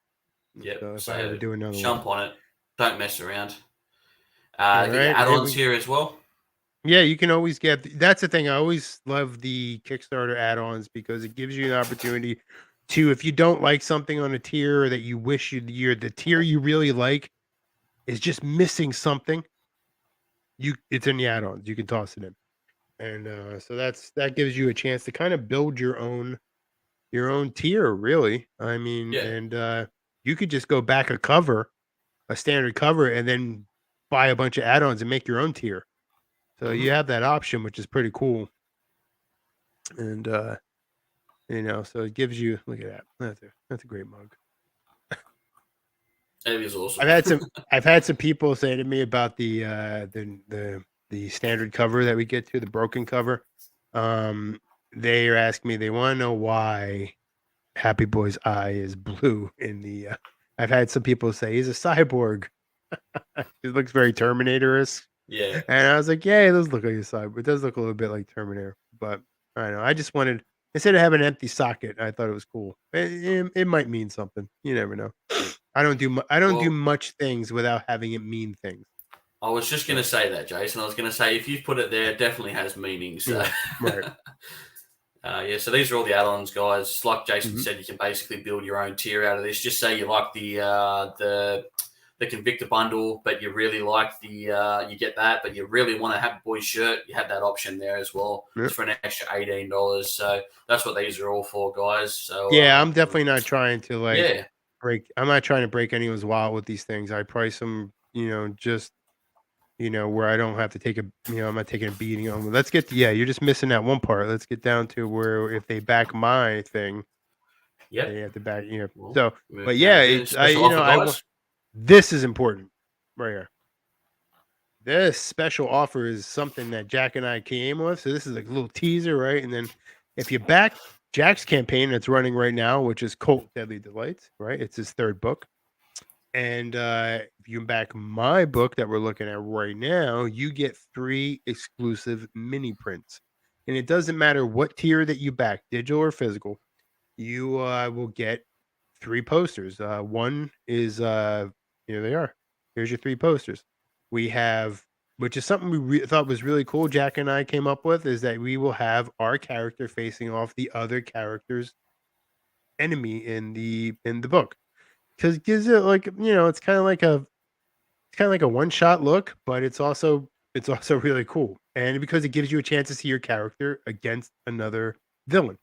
Yep. So if So I ever do another jump one, on it. Don't mess around. all Get your right, add-ons here as well. yeah, you can always get. That's the thing. I always love the Kickstarter add-ons because it gives you an opportunity to, if you don't like something on a tier or that you wish the tier you really like is just missing something, it's in the add-ons. You can toss it in, and so that gives you a chance to kind of build your own tier. Really, I mean, Yeah. and you could just go back a standard cover, and then buy a bunch of add-ons and make your own tier. So you have that option, which is pretty cool. And so it gives you, look at that. That's a great mug. It is awesome. I've had some people say to me about the standard cover that we get to, the broken cover. They are asking me, they want to know why Happy Boy's eye is blue in the I've had some people say he's a cyborg. It looks very Terminator-esque. Yeah. And I was like, yeah, it does look like a cyborg. It does look a little bit like Terminator, but I don't know. I just wanted, instead of having an empty socket, I thought it was cool. It might mean something. You never know. I don't do much things without having it mean things. I was just going to say that, Jason. I was going to say if you've put it there, it definitely has meaning. So. Yeah, right. So these are all the add-ons, guys. Like Jason said, you can basically build your own tier out of this. Just say you like the Convictor bundle, but you really like you get that, but you really want a Happy Boy shirt, you have that option there as well. Yep. It's for an extra $18. So that's what these are all for, guys. So yeah, I'm definitely not trying to break. I'm not trying to break anyone's wallet with these things. I price them, just where I don't have to take I'm not taking a beating on them. Let's get to, you're just missing that one part. Let's get down to where if they back my thing, they have to back, Well, so, but yeah, it's, this is important right here. This special offer is something that Jack and I came with. So this is like a little teaser, right? And then if you back Jack's campaign that's running right now, which is COLT Deadly Delights, right? It's his third book. And if you back my book that we're looking at right now, you get 3 exclusive mini prints. And it doesn't matter what tier that you back, digital or physical, you will get 3 posters. One is here they are. Here's your 3 posters. We have, which is something we thought was really cool, Jack and I came up with, is that we will have our character facing off the other character's enemy in the book. Because it gives it like, it's kind of like a one-shot look, but it's also really cool. And because it gives you a chance to see your character against another villain,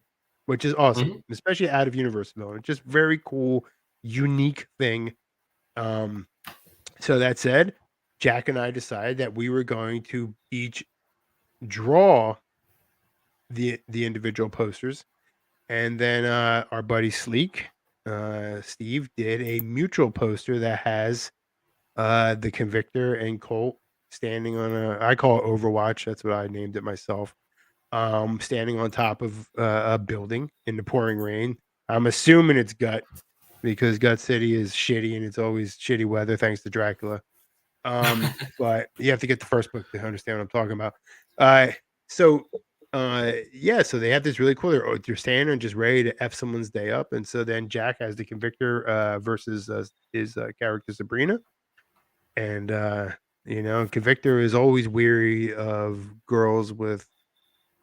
which is awesome, especially out of universe villain. Just very cool, unique thing. So that said, Jack and I decided that we were going to each draw the individual posters, and then our buddy Sleek, Steve, did a mutual poster that has the Convictor and COLT standing on I call it Overwatch. That's what I named it myself. Standing on top of a building in the pouring rain. I'm assuming it's Gut, because Gut City is shitty and it's always shitty weather thanks to Dracula. But you have to get the first book to understand what I'm talking about. So they have this really cool. They're standing and just ready to F someone's day up. And so then Jack has the Convictor versus his character Sabrina. And Convictor is always weary of girls with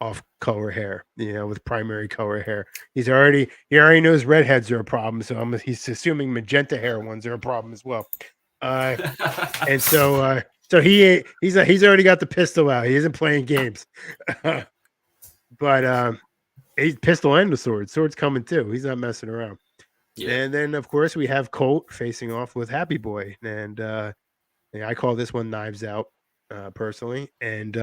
off-color hair, with primary color hair. He already knows redheads are a problem, so he's assuming magenta hair ones are a problem as well. And so he's already got the pistol out. He isn't playing games. But he's pistol and the sword. Sword's coming too. He's not messing around. Yeah. And then of course we have COLT facing off with Happy Boy, and I call this one Knives Out, personally. And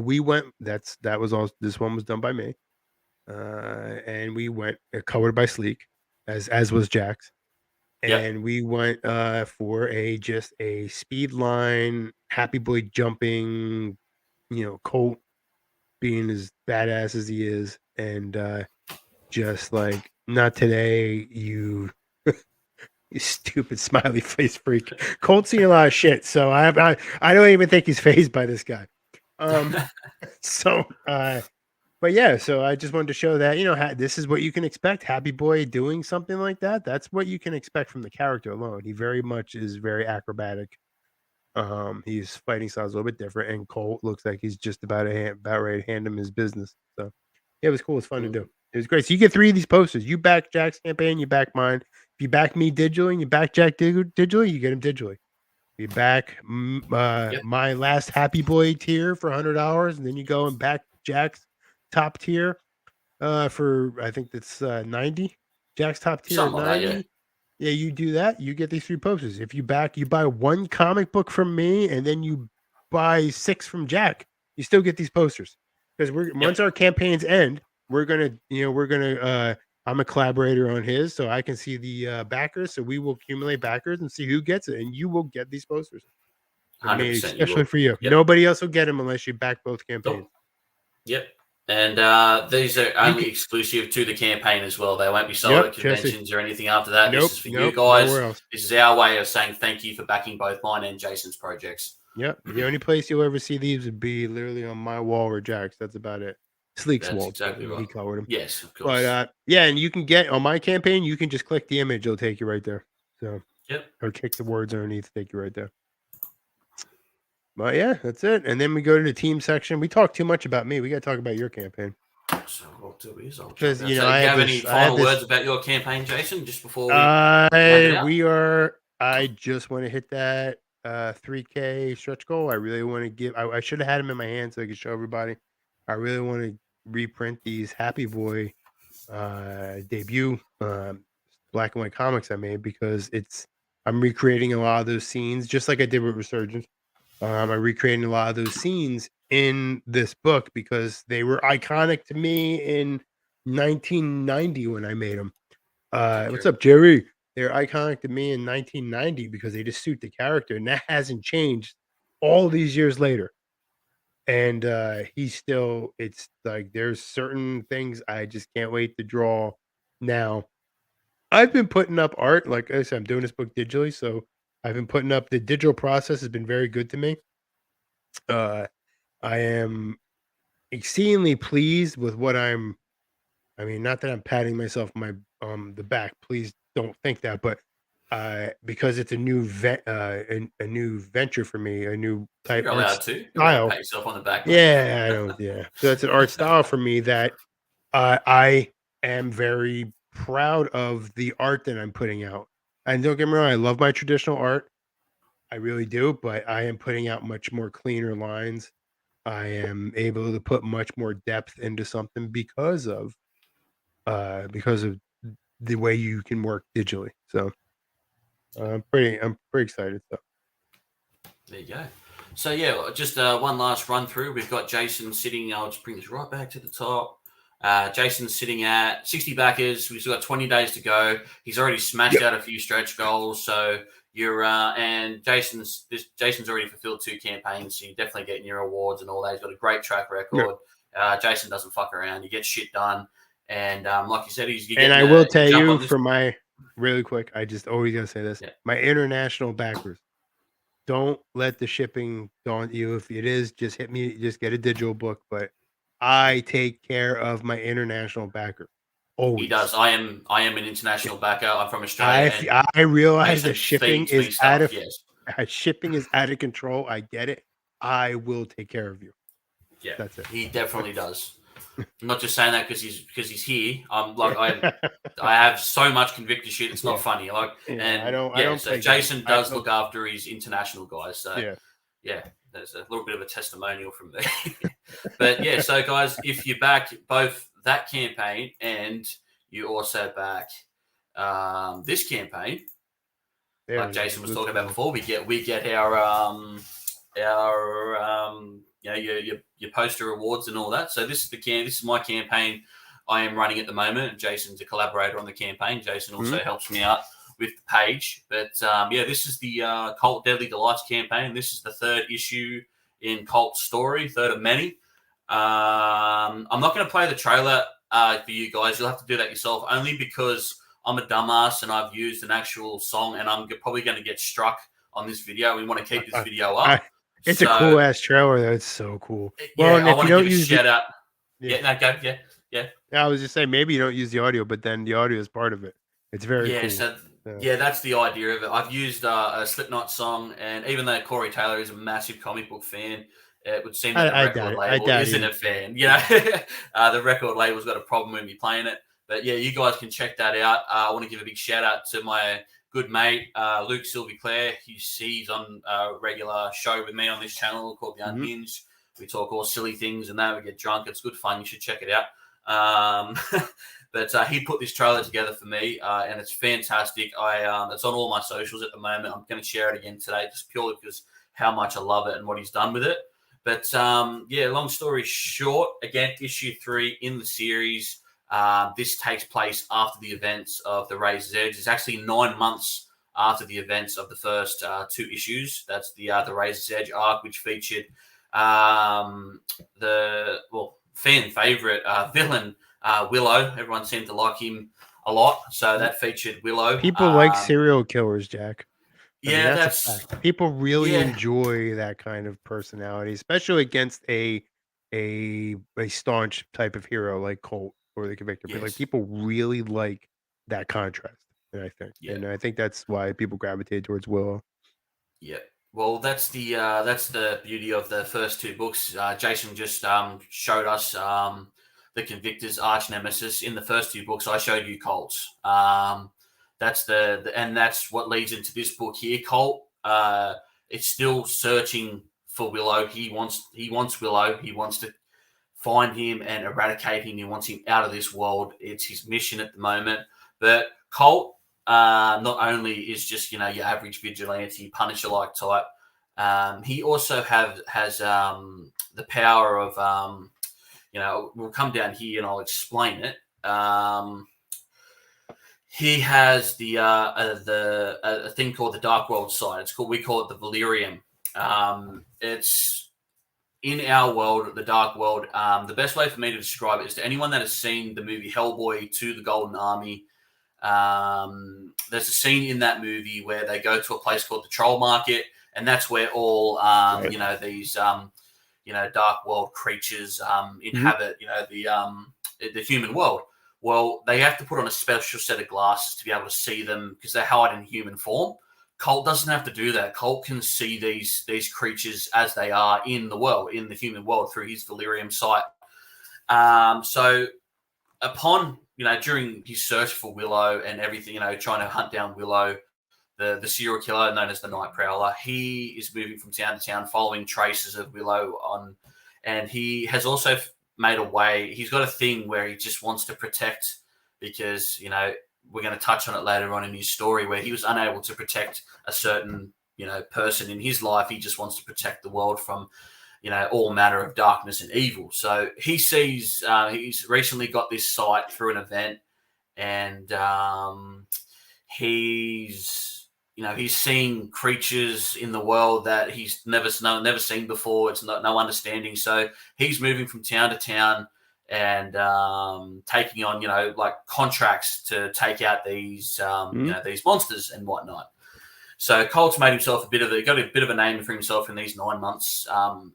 We went. That was all. This one was done by me, and we went colored by Sleek, as was Jack's, Yep. and we went for a just a speed line, happy boy jumping, Colt being as badass as he is, and just like not today, you stupid smiley face freak. Colt's seen a lot of shit, so I don't even think he's phased by this guy. Um, so but yeah, so I just wanted to show that this is what you can expect. Happy Boy doing something like that. That's what you can expect from the character alone. He very much is very acrobatic. His fighting style is a little bit different, and Colt looks like he's just about ready to hand him his business. So yeah, it was cool. It's fun to do. It was great. So you get 3 of these posters. You back Jack's campaign, you back mine. If you back me digitally and you back Jack digitally, you get him digitally. You back Yep. my last Happy Boy tier for $100, and then you go and back Jack's top tier for I think that's 90. Jack's top tier at Something like that. Yeah. 90. Yeah, you do that, you get these 3 posters. If you buy 1 comic book from me and then you buy 6 from Jack, you still get these posters. Because once our campaigns end, I'm a collaborator on his, so I can see the backers. So we will accumulate backers and see who gets it, and you will get these posters from me, 100% you especially will. for you. Yep. Nobody else will get them unless you back both campaigns. Nope. Yep. And these are only exclusive to the campaign as well. They won't be sold at conventions or anything after that. Nope, This is for you guys. nowhere else. This is our way of saying thank you for backing both mine and Jason's projects. Yep. The only place you'll ever see these would be literally on my wall or Jack's. That's about it. Sleek's That's wall. exactly right. He colored them. Yes, of course. But yeah, and you can get on my campaign, you can just click the image, it'll take you right there. So yep. Or click the words underneath, take you right there. But yeah, that's it. And then we go to the team section. We talk too much about me. We got to talk about your campaign. So what do is because do you have any final words about your campaign, Jason? Just before we I just want to hit that 3K stretch goal. I really want to give. I should have had them in my hand so I could show everybody. I really want to reprint these Happy Boy debut black and white comics I made because I'm recreating a lot of those scenes just like I did with Resurgence. I'm recreating a lot of those scenes in this book because they were iconic to me in 1990 when I made them. What's up, Jerry? They're iconic to me in 1990 because they just suit the character, and that hasn't changed all these years later. And it's like there's certain things I just can't wait to draw now. I've been putting up art, like I said, I'm doing this book digitally, so I've been putting up the digital process has been very good to me. I am exceedingly pleased with what I mean, not that I'm patting myself on my the back. Please don't think that, but because it's a new a new venture for me, a new type You're art allowed to. You're allowed to style. pat yourself on the back. Mate. Yeah, I don't. Yeah, so it's an art style for me that I am very proud of the art that I'm putting out. And don't get me wrong, I love my traditional art. I really do, but I am putting out much more cleaner lines. I am able to put much more depth into something because of the way you can work digitally. So I'm pretty excited. So there you go. So yeah, just one last run through. We've got Jason sitting. I'll just bring this right back to the top. Jason's sitting at 60 backers. We've still got 20 days to go. He's already smashed out a few stretch goals. So you're and Jason's already fulfilled 2 campaigns. So you're definitely getting your awards and all that. He's got a great track record. Jason doesn't fuck around. You get shit done. And like you said, I will tell you for my really quick. I just always gotta say this: my international backers. Don't let the shipping daunt you. If it is, just hit me. Just get a digital book. But I take care of my international backer. Always. He does. I am an international backer. I'm from Australia. I realize that shipping is out of shipping is out of control. I get it. I will take care of you. Yeah, that's it. He definitely does. I'm not just saying that because he's here. I'm like I have so much Convictor shit. It's not funny. Like I don't. So Jason does look after his international guys. So yeah, there's a little bit of a testimonial from there. But yeah, so guys, if you back both that campaign and you also back this campaign, like Jason was talking about before, we get our your poster rewards and all that. So this is my campaign I am running at the moment. And Jason's a collaborator on the campaign. Jason also helps me out with the page. But this is the COLT Deadly Delights campaign. This is the third issue in COLT's story, third of many. I'm not going to play the trailer for you guys. You'll have to do that yourself, only because I'm a dumbass and I've used an actual song, and I'm probably going to get struck on this video. We want to keep this video up. It's a cool ass trailer, though. It's so cool. Well, and I want to give a shout out. Go. Yeah. I was just saying, maybe you don't use the audio, but then the audio is part of it. It's very cool. So that's the idea of it. I've used a Slipknot song, and even though Corey Taylor is a massive comic book fan, it would seem that the record label isn't a fan. The record label's got a problem with me playing it. But yeah, you guys can check that out. I want to give a big shout out to my good mate, Luke Sylvie-Claire. He's on a regular show with me on this channel called The Unhinged. We talk all silly things and that. We get drunk. It's good fun. You should check it out. But he put this trailer together for me, and it's fantastic. It's on all my socials at the moment. I'm going to share it again today, just purely because how much I love it and what he's done with it. But long story short, again, issue 3 in the series. This takes place after the events of the Razor's Edge. It's actually 9 months after the events of the first 2 issues. That's the Razor's Edge arc, which featured fan favorite villain Willow. Everyone seemed to like him a lot, so that featured Willow. People like serial killers, Jack. That's a fact. People really enjoy that kind of personality, especially against a staunch type of hero like COLT or the Convictor. But like, people really like that contrast, and I think that's why people gravitate towards Willow. Yeah. Well, that's the beauty of the first 2 books. Jason just showed us the Convictor's arch nemesis. In the first 2 books, I showed you COLT's. That's and that's what leads into this book here. COLT is still searching for Willow. He wants Willow. He wants to find him and eradicate him. He wants him out of this world. It's his mission at the moment. But COLT not only is just your average vigilante Punisher-like type. He also has the power of we'll come down here and I'll explain it. He has a thing called the Dark World side. We call it the Valerium. It's in our world, the Dark World. The best way for me to describe it is to anyone that has seen the movie Hellboy to the Golden Army. There's a scene in that movie where they go to a place called the Troll Market, and that's where all these dark world creatures inhabit the human world. Well, they have to put on a special set of glasses to be able to see them because they hide in human form. COLT doesn't have to do that. COLT can see these creatures as they are in the world, in the human world, through his Valerium sight. So upon during his search for Willow and everything, trying to hunt down Willow, the serial killer known as the Night Prowler, he is moving from town to town, following traces of Willow and he has also made a way. He's got a thing where he just wants to protect, because we're going to touch on it later on in his story, where he was unable to protect a certain person in his life. He just wants to protect the world from all manner of darkness and evil. So he sees, he's recently got this sight through an event, and he's seeing creatures in the world that he's never seen before. It's no understanding. So he's moving from town to town and taking on, contracts to take out these, these monsters and whatnot. So COLT's made himself got a bit of a name for himself in these 9 months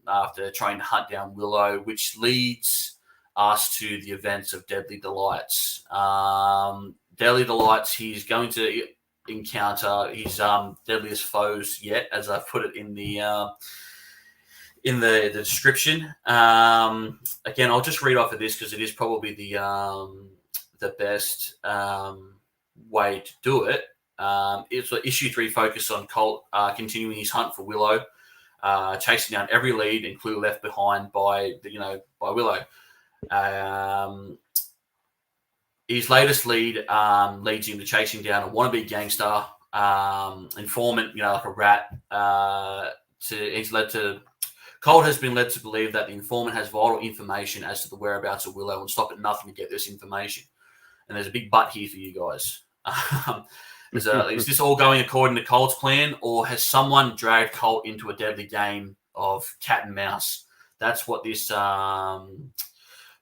after trying to hunt down Willow, which leads us to the events of Deadly Delights. Deadly Delights, he's going to encounter his deadliest foes yet, as I put it in the description. Again, I'll just read off of this because it is probably the best way to do it. It's issue 3 focus on COLT continuing his hunt for Willow, chasing down every lead and clue left behind by Willow. His latest lead leads him to chasing down a wannabe gangster informant, like a rat. He's led to Colt has been led to believe that the informant has vital information as to the whereabouts of Willow and stop at nothing to get this information. And there's a big but here for you guys. Is this all going according to Colt's plan, or has someone dragged Colt into a deadly game of cat and mouse? That's what this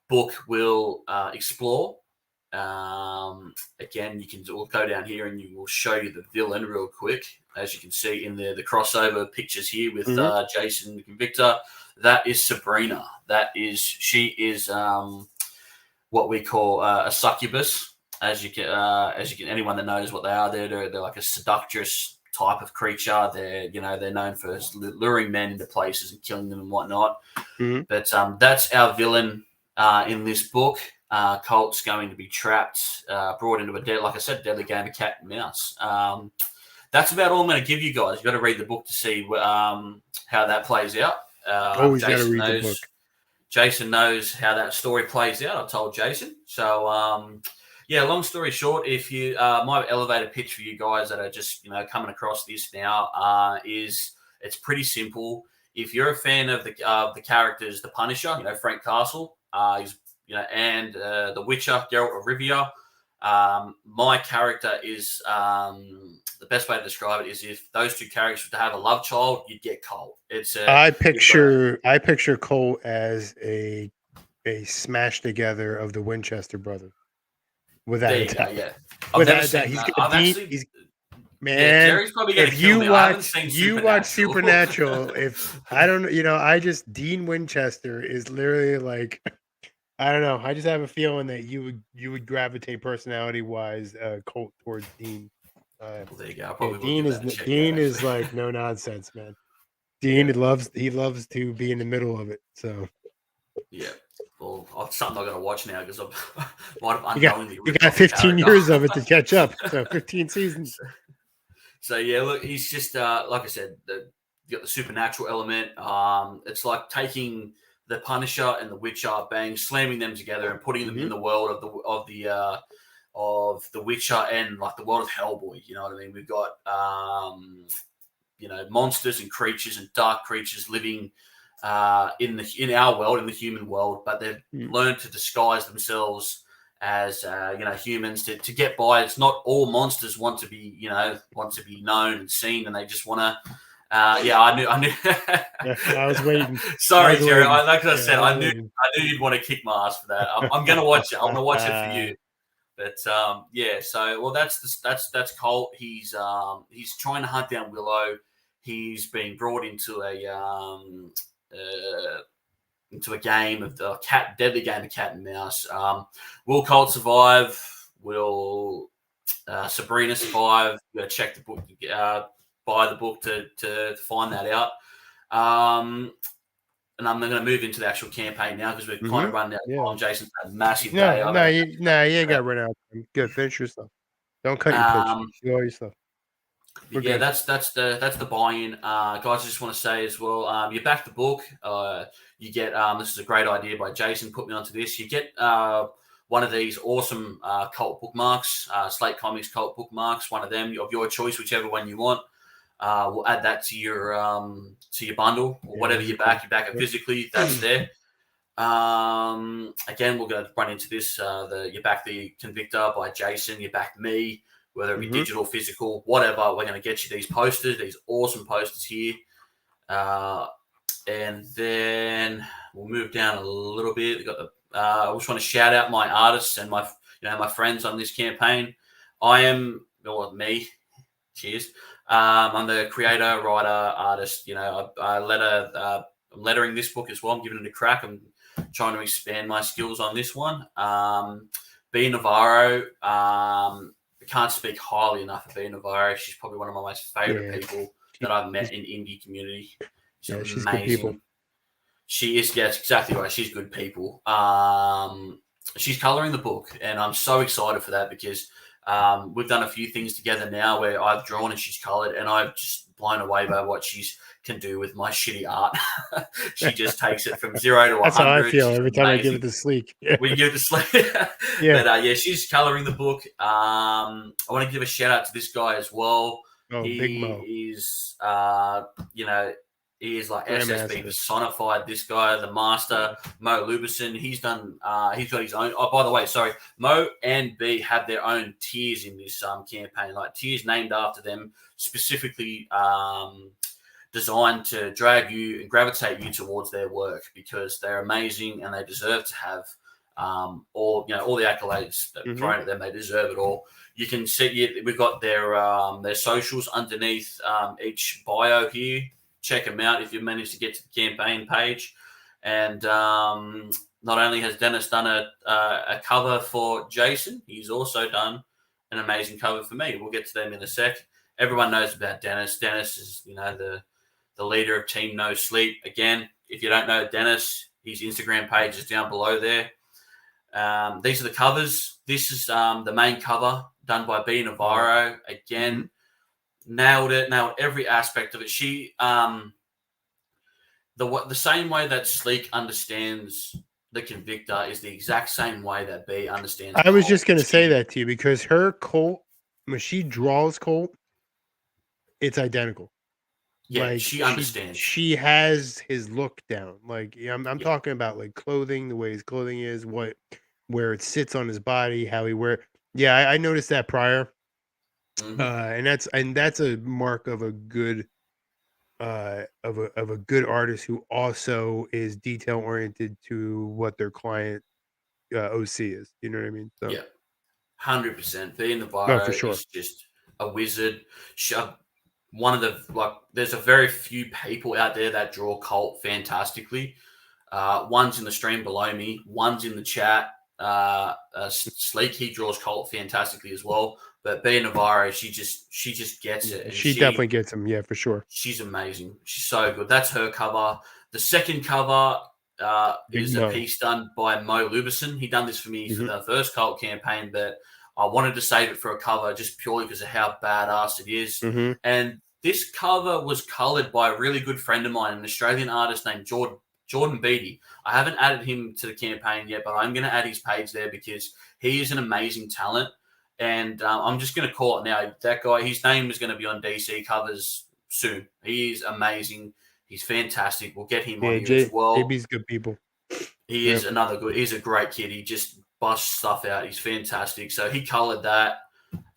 book will explore. Again, we'll go down here and will show you the villain real quick. As you can see in the crossover pictures here with Jason the Convictor, that is Sabrina. She is what we call a succubus. As you can, anyone that knows what they are, they're like a seductress type of creature. They're known for luring men into places and killing them and whatnot. But that's our villain in this book. Colt's going to be trapped, brought into deadly game of cat and mouse. That's about all I'm going to give you guys. You've got to read the book to see how that plays out. Always got to read the book. Jason knows how that story plays out. I told Jason. So, long story short, if you my elevator pitch for you guys that are just coming across this now is it's pretty simple. If you're a fan of the characters, the Punisher, Frank Castle, and the Witcher, Geralt of Rivia. My character is the best way to describe it is if those two characters were to have a love child, you'd get Colt. I picture Colt as a smash together of the Winchester brothers. Without a doubt, yeah. Without a doubt, Jerry's probably going to kill me. You watch Supernatural. If I don't, Dean Winchester is literally like. I don't know. I just have a feeling that you would gravitate personality wise, Colt towards Dean. Well, there you go. Dean is like no nonsense, man. Dean loves to be in the middle of it. So yeah, well, it's something I got to watch now because I might have unknowingly. You got 15 years of it to catch up. So 15 seasons. So yeah, look, he's just like I said, you got the supernatural element. It's like taking the Punisher and the Witcher, slamming them together and putting them in the world of the Witcher and like the world of Hellboy. You know what I mean? We've got monsters and creatures and dark creatures living in our world, in the human world, but they've learned to disguise themselves as humans to get by. It's not all monsters want to be known and seen, and they just want to. I knew. I was waiting. Sorry, Jerry. I knew you'd want to kick my ass for that. I'm going to watch it. I'm going to watch it for you. But So that's Colt. He's trying to hunt down Willow. He's been brought into a game of the deadly game of cat and mouse. Will Colt survive? Will Sabrina survive? You got to check the book. Buy the book to find that out. And I'm going to move into the actual campaign now because we're kind of running out of time. Jason's had a massive day. You ain't got to run out of time. Good, finish your stuff. Don't cut your pitch. Do all your stuff. That's the buy-in. Guys, I just want to say as well, you back the book. You get this is a great idea by Jason. Put me onto this. You get one of these awesome cult bookmarks, Slate Comics cult bookmarks. One of them of your choice, whichever one you want. We'll add that to your bundle or whatever you back it physically. That's there. Again, we're going to run into this. You back the Convictor by Jason. You back me, whether it be digital, physical, whatever. We're going to get you these posters, these awesome posters here. And then we'll move down a little bit. I just want to shout out my artists and my friends on this campaign. Me. Cheers. I'm the creator, writer, artist. I'm lettering this book as well. I'm giving it a crack. I'm trying to expand my skills on this one. B. Navarro. I can't speak highly enough of B. Navarro. She's probably one of my most favorite people that I've met in indie community. She's amazing. Good people. She is. Yeah, that's exactly right. She's good people. She's coloring the book, and I'm so excited for that because we've done a few things together now where I've drawn and she's colored, and I'm just blown away by what she can do with my shitty art. She just takes it from 0 to 100. That's how I feel every time I give it to Sleek. When you give it to Sleek. But she's coloring the book. I want to give a shout out to this guy as well. Big Mo. Is He is like SSB Grandmaster. personified. This guy, the master, Mo Lubison. He's done. He's got his own. Oh, by the way, sorry, Mo and B have their own tiers in this campaign. Like tiers named after them, specifically designed to drag you and gravitate you towards their work because they're amazing and they deserve to have all the accolades that are thrown at them. They deserve it all. You can see we've got their socials underneath each bio here. Check them out if you manage to get to the campaign page. And not only has Dennis done a cover for Jason, he's also done an amazing cover for me. We'll get to them in a sec. Everyone knows about Dennis. Dennis is, the leader of Team No Sleep. Again, if you don't know Dennis, his Instagram page is down below there. These are the covers. This is the main cover done by B. Navarro. Again, nailed every aspect of it. She the same way that Sleek understands the Convictor is the exact same way that B understands. I was just going to say that to you because her Colt, when she draws Colt, it's identical. Yeah, like she understands. She has his look down. Like I'm talking about like clothing, the way his clothing is, where it sits on his body, how he wear. Yeah, I noticed that prior. And that's a mark of a good of a good artist who also is detail oriented to what their client OC is. You know what I mean? So yeah, 100%. B. Navarro no, for sure. is just a wizard. One of the there's a very few people out there that draw Colt fantastically. One's in the stream below me. One's in the chat. Sleek, he draws Colt fantastically as well. But B. Navarro, she just gets it. And she definitely gets him. Yeah, for sure. She's amazing. She's so good. That's her cover. The second cover is a piece done by Mo Lubison. He done this for me for the first Colt campaign, but I wanted to save it for a cover just purely because of how badass it is. And this cover was colored by a really good friend of mine, an Australian artist named Jordan Beatty. I haven't added him to the campaign yet, but I'm going to add his page there because he is an amazing talent. And I'm just going to call it now. That guy, his name is going to be on DC covers soon. He is amazing. He's fantastic. We'll get him on here as well. JB's good people. He is he's a great kid. He just busts stuff out. He's fantastic. So he colored that.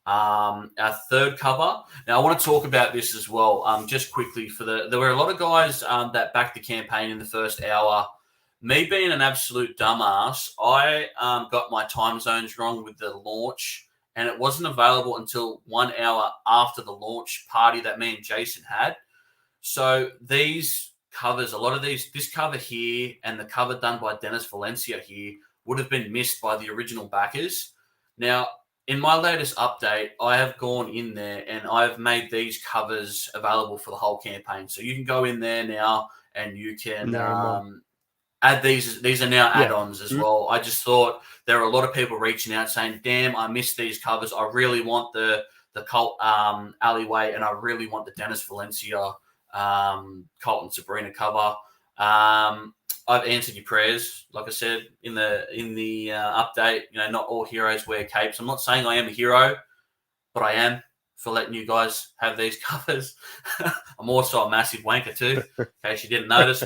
Our third cover. Now I want to talk about this as well. Just quickly there were a lot of guys that backed the campaign in the first hour. Me being an absolute dumbass, I got my time zones wrong with the launch, and it wasn't available until 1 hour after the launch party that me and Jason had. So these covers, this cover here and the cover done by Dennis Valencia here would have been missed by the original backers. Now, in my latest update, I have gone in there and I've made these covers available for the whole campaign. So you can go in there now and you can add these. These are now add-ons as well. I just thought there are a lot of people reaching out saying, damn, I missed these covers. I really want the Colt Alleyway and I really want the Dennis Valencia Colt and Sabrina cover. I've answered your prayers, like I said in the update. Not all heroes wear capes. I'm not saying I am a hero, but I am for letting you guys have these covers. I'm also a massive wanker too, in case you didn't notice.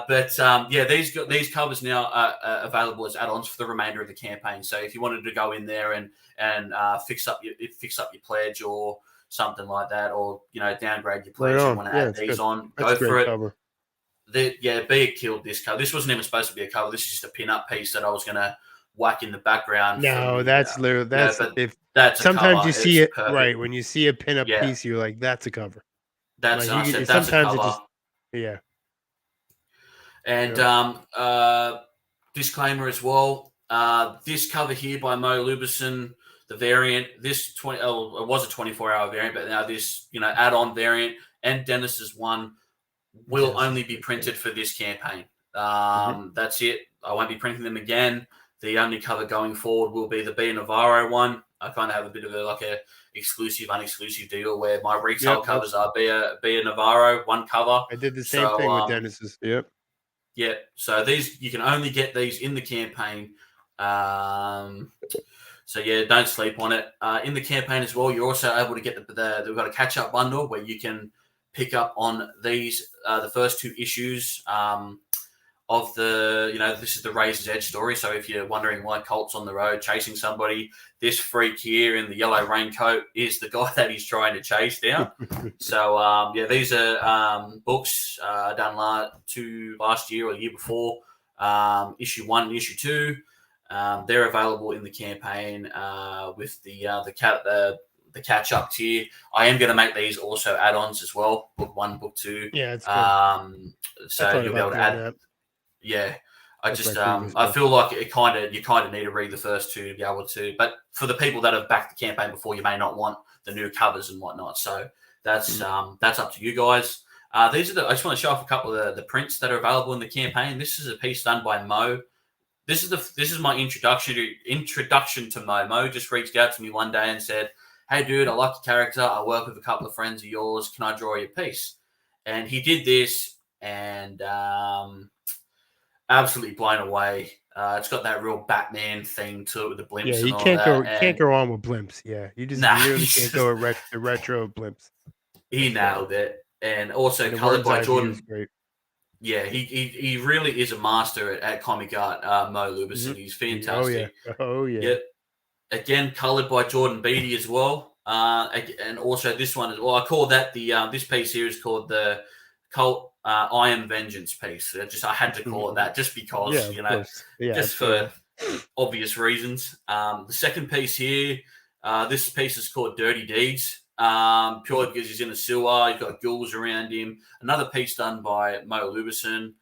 These covers now are available as add-ons for the remainder of the campaign. So if you wanted to go in there and fix up your pledge or something like that, or downgrade your pledge and want to add these on, go for it. Cover. B killed this cover. This wasn't even supposed to be a cover. This is just a pin-up piece that I was going to whack in the background. No, that's literally that's sometimes you see it perfect. Right when you see a pin-up piece, you're like, that's a cover. That's sometimes a cover. And disclaimer as well. This cover here by Mo Lubison, the variant. This it was a 24-hour variant, but now this add-on variant and Dennis's one will only be printed for this campaign. That's it. I won't be printing them again. The only cover going forward will be the B. Navarro one. I kind of have a bit of a exclusive, unexclusive deal where my retail covers are B. Navarro, one cover. I did the same thing with Dennis's. Yep. Yeah. So these, you can only get these in the campaign. So don't sleep on it. In the campaign as well, you're also able to get we've got a catch-up bundle where you can pick up on these, the first 2 issues of the, this is the Razor's Edge story. So if you're wondering why Colt's on the road chasing somebody, this freak here in the yellow raincoat is the guy that he's trying to chase down. So these are books done last year or the year before, issue 1 and issue 2. They're available in the campaign with the catch up tier. I am going to make these also add-ons as well, book 1, book 2. Yeah, it's good. So you'll be able to add that. Yeah, I feel like you kind of need to read the first 2 to be able to. But for the people that have backed the campaign before, you may not want the new covers and whatnot. So that's up to you guys. I just want to show off a couple of the prints that are available in the campaign. This is a piece done by Mo. This is my introduction to Mo. Mo just reached out to me one day and said, "Hey, dude, I like your character. I work with a couple of friends of yours. Can I draw your piece?" And he did this, and absolutely blown away. It's got that real Batman thing to it with the blimps. Yeah, you can't go on with blimps. Yeah, you just really can't go with the retro blimps. He nailed it, and also colored by Jordan. Great. Yeah, he really is a master at comic art. Mo Lubison, he's fantastic. Oh yeah. Again, colored by Jordan Beatty as well. And also this one as well. I call that this piece here is called the COLT I Am Vengeance piece. I had to call it that just because, just for obvious reasons. The second piece here, this piece is called Dirty Deeds. Purely because he's in a sewer, he's got ghouls around him. Another piece done by Mo Lubison.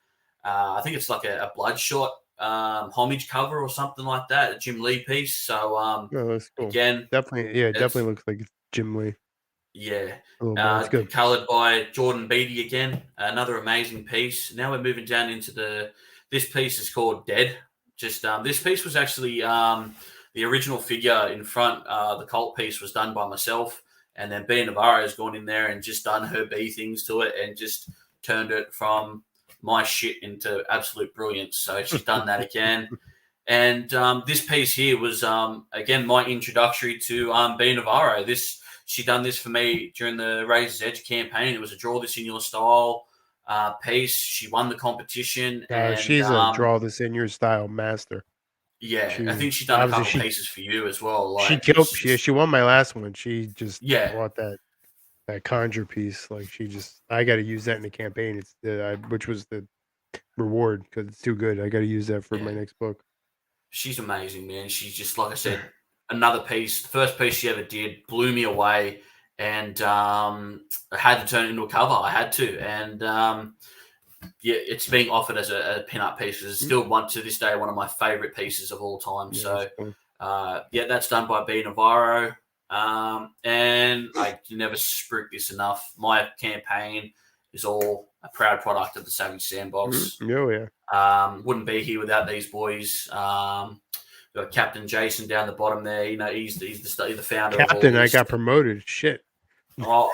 I think it's like a Bloodshot homage cover or something like that, a Jim Lee piece. So that's cool. Again, definitely looks like it's Jim Lee. Yeah, it's good. Colored by Jordan Beatty again, another amazing piece. Now we're moving down into this piece is called Dead. This piece was actually the original figure in front. The COLT piece was done by myself, and then B. Navarro has gone in there and just done her B things to it and just turned it from my shit into absolute brilliance. So she's done that again. And this piece here was, again, my introductory to B. Navarro. She done this for me during the Razor's Edge campaign. It was a draw this in your style piece. She won the competition. And she's a draw this in your style master. Yeah, I think she's done a couple pieces for you as well. Like, she won my last one. She just bought that conjure piece. Like I got to use that in the campaign. It's which was the reward because it's too good. I got to use that for my next book. She's amazing, man. She's just, like I said, another piece. The first piece she ever did blew me away, and I had to turn it into a cover. I had to, and it's being offered as a pin-up piece. It's still to this day one of my favorite pieces of all time. So, that's done by B. Navarro, and I can never spruik this enough. My campaign is all a proud product of the Savage Sandbox. Wouldn't be here without these boys. Got Captain Jason down the bottom there. He's the founder. Captain, I got promoted. Shit. Oh,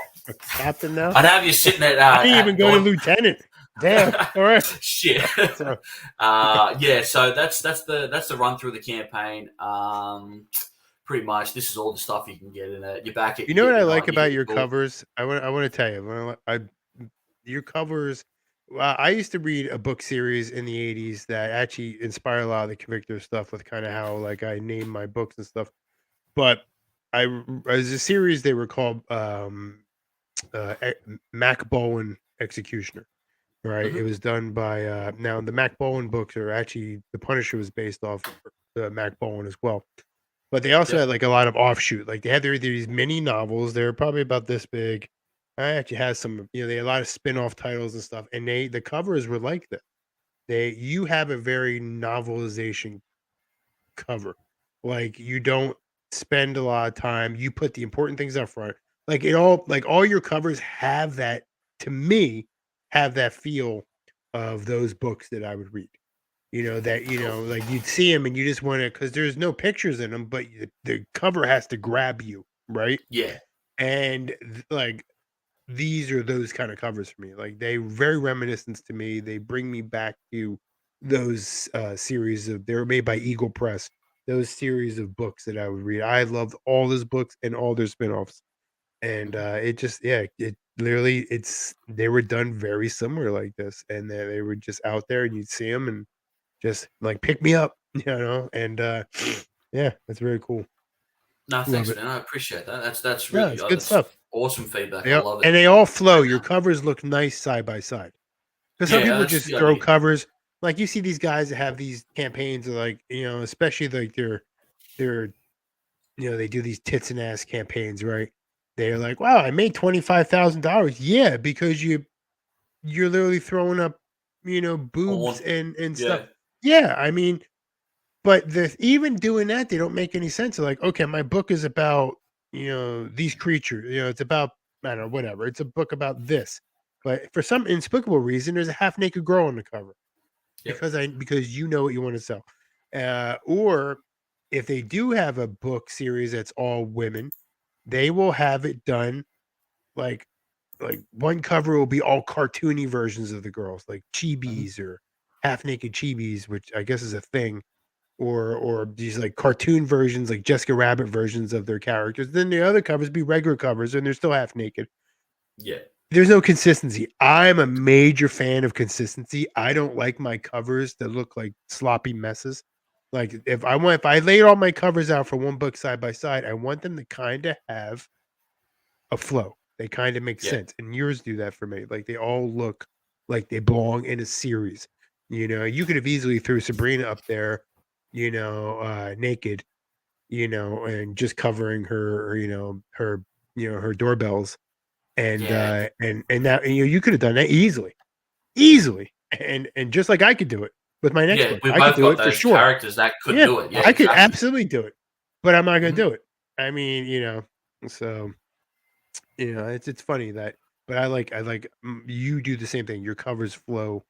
Captain now. I'd have you sitting at. I didn't even go to lieutenant. Damn. All right. Shit. So that's the run through the campaign. Pretty much, this is all the stuff you can get in it. You're back at. You know what I like about your covers? I want to tell you. Your covers. I used to read a book series in the 80s that actually inspired a lot of the Convictor stuff with kind of how I name my books and stuff. But as a series, they were called Mac Bowen Executioner, right? Mm-hmm. It was done by now the Mac Bowen books are actually The Punisher was based off Mac Bowen as well. But they also had a lot of offshoot. They had these mini novels. They were probably about this big. I actually has some, they had a lot of spin-off titles and stuff, and the covers were like that. You have a very novelization cover. You don't spend a lot of time. You put the important things up front. All your covers have that, to me, have that feel of those books that I would read. You'd see them and you just want to, because there's no pictures in them, but the cover has to grab you, right? Yeah. And these are those kind of covers for me. They very reminiscent to me. They bring me back to those series they were made by Eagle Press. Those series of books that I would read. I loved all those books and all their spinoffs. And it literally, they were done very similar like this, and they were just out there, and you'd see them and just like pick me up, and yeah, that's very cool. No, Love thanks, it. man. I appreciate that. That's Yeah, really it's good that's stuff. awesome feedback. I Yeah, love it. and they all flow. And Your covers look nice side by side. Because some yeah, people that's just the throw idea. covers. Like you see these guys that have these campaigns, like especially like they're they do these tits and ass campaigns, right? They're like, wow, I made $25,000. Yeah, because you're literally throwing up, boobs Porn. and stuff. Yeah. Yeah, I mean, but even doing that, they don't make any sense. They're like, okay, my book is about, these creatures, it's about, I don't know, whatever. It's a book about this. But for some inexplicable reason, there's a half naked girl on the cover Yep. because you know what you want to sell. Or if they do have a book series that's all women, they will have it done like one cover will be all cartoony versions of the girls, like Mhm. chibis or half naked chibis, which I guess is a thing, or these like cartoon versions, like Jessica Rabbit versions of their characters. Then the other covers be regular covers, and they're still half naked. Yeah. There's no consistency. I'm a major fan of consistency. I don't like my covers that look like sloppy messes. Like if I laid all my covers out for one book side by side, I want them to kind of have a flow. They kind of make Yeah. sense, and yours do that for me. Like they all look like they belong in a series. You could have easily threw Sabrina up there, naked, and just covering her doorbells, and Yeah. uh, and that you could have done that easily, and just like I could do it with my next Yeah. book, We I could both do got it for those sure. characters that could Yeah, do it. Yeah, I could exactly. absolutely do it, but I'm not gonna Mhm. do it. I mean, so. It's funny that, but you do the same thing. Your covers flow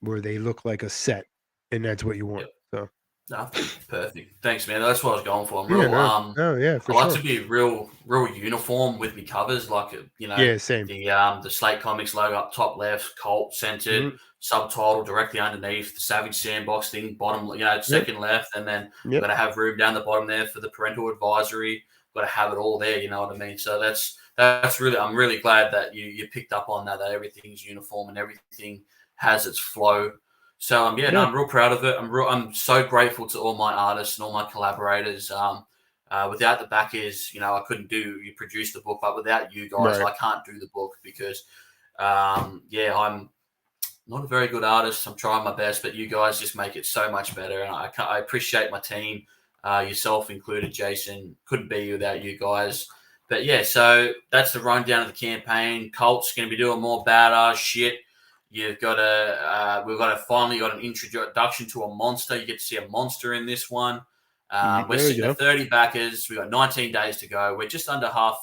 where they look like a set, and that's what you want. Yep. So No, perfect. Thanks, man. That's what I was going for. I'm yeah, real. no, no, yeah, for I like to sure. be real uniform with my covers. Like Yeah, same. the Slate Comics logo up top left, Colt centered, Mhm. subtitle directly underneath, the Savage Sandbox thing bottom, Yep, second left, and then we've yep, got to have room down the bottom there for the parental advisory. Got to have it all there. You know what I mean? So that's really. I'm really glad that you picked up on that. That everything's uniform and everything has its flow. So yeah, no, yeah, I'm real proud of it. I'm so grateful to all my artists and all my collaborators. Without the backers, I couldn't you produce the book, but without you guys, right. I can't do the book because, yeah, I'm not a very good artist. I'm trying my best, but you guys just make it so much better. And I appreciate my team, yourself included, Jason. Couldn't be without you guys. But yeah, so that's the rundown of the campaign. Colt's going to be doing more badass shit. We've got finally got an introduction to a monster. You get to see a monster in this one. We're There we sitting at go. 30 backers. We've got 19 days to go. We're just under half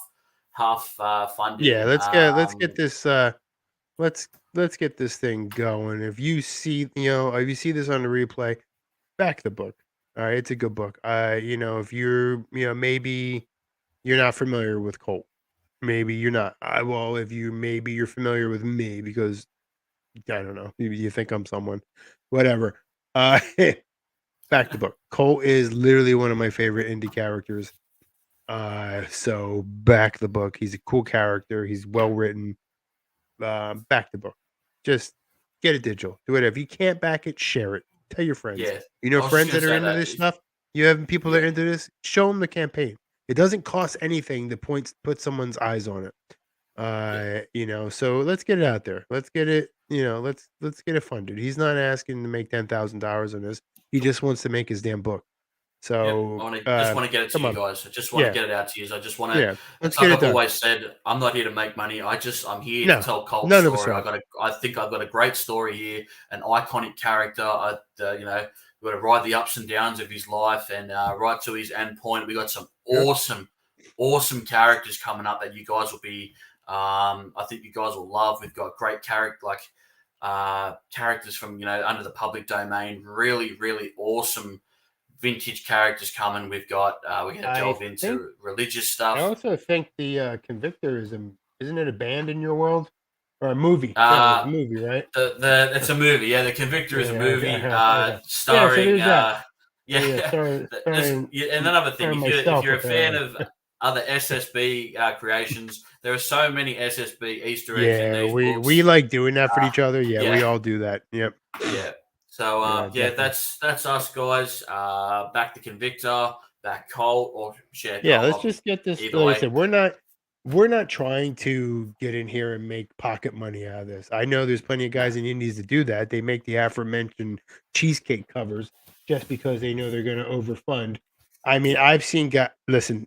Yeah, funding. let's get this let's let's get this thing going. If you see this on the replay, back the book. All right, it's a good book. If maybe you're not familiar with Colt. Maybe you're not. Well, if you're familiar with me because I don't know, maybe you think I'm someone, whatever. Uh, back the book. Colt is literally one of my favorite indie characters. So back the book. He's a cool character. He's well written. Back the book. Just get it digital. Do whatever. If you can't back it, share it. Tell your friends. Yeah, I was just Friends going that to are say into that. this stuff. You have people that Yeah, are into this. Show them the campaign. It doesn't cost anything to put someone's eyes on it. yeah, So let's get it out there. Let's get it. Let's get it funded. He's not asking to make $10,000 on this. He just wants to make his damn book. yep. So Just want to get it to come you on. guys. I just want to Yeah, get it out to you. I just want to. yeah. Let's It's get like it I've done. always said. I'm not here to make money. I'm here to No, tell Colt's none of us story. are. I think I've got a great story here, an iconic character. We've got to ride the ups and downs of his life and right to his end point. We got some Yeah. awesome characters coming up that you guys will be. I think you guys will love. We've got great characters from under the public domain. Really awesome vintage characters coming. We're going to I delve think into religious I stuff. also think the Convictor isn't it a band in your world or a movie? No, it's a Uh, movie, right? it's a movie. Yeah, The Convictor is a Yeah, movie okay, okay. Yeah, so starring. there's that. Yeah, Sorry, and another thing, starring if you're myself a fan apparently. of other SSB creations. There are so many SSB Easter eggs in Yeah, these we books. like doing that for each other. Yeah, we Yeah, all do that. Yep. yeah. So Yeah, yeah, definitely. that's us guys. Back to Convictor, back Colt, or share Yeah, Colt. let's just get this. Either Like I way. said, we're not trying to get in here and make pocket money out of this. I know there's plenty of No. guys in indies that do that. They make the aforementioned cheesecake covers just because they know they're going to overfund. I mean, I've seen guys. Listen,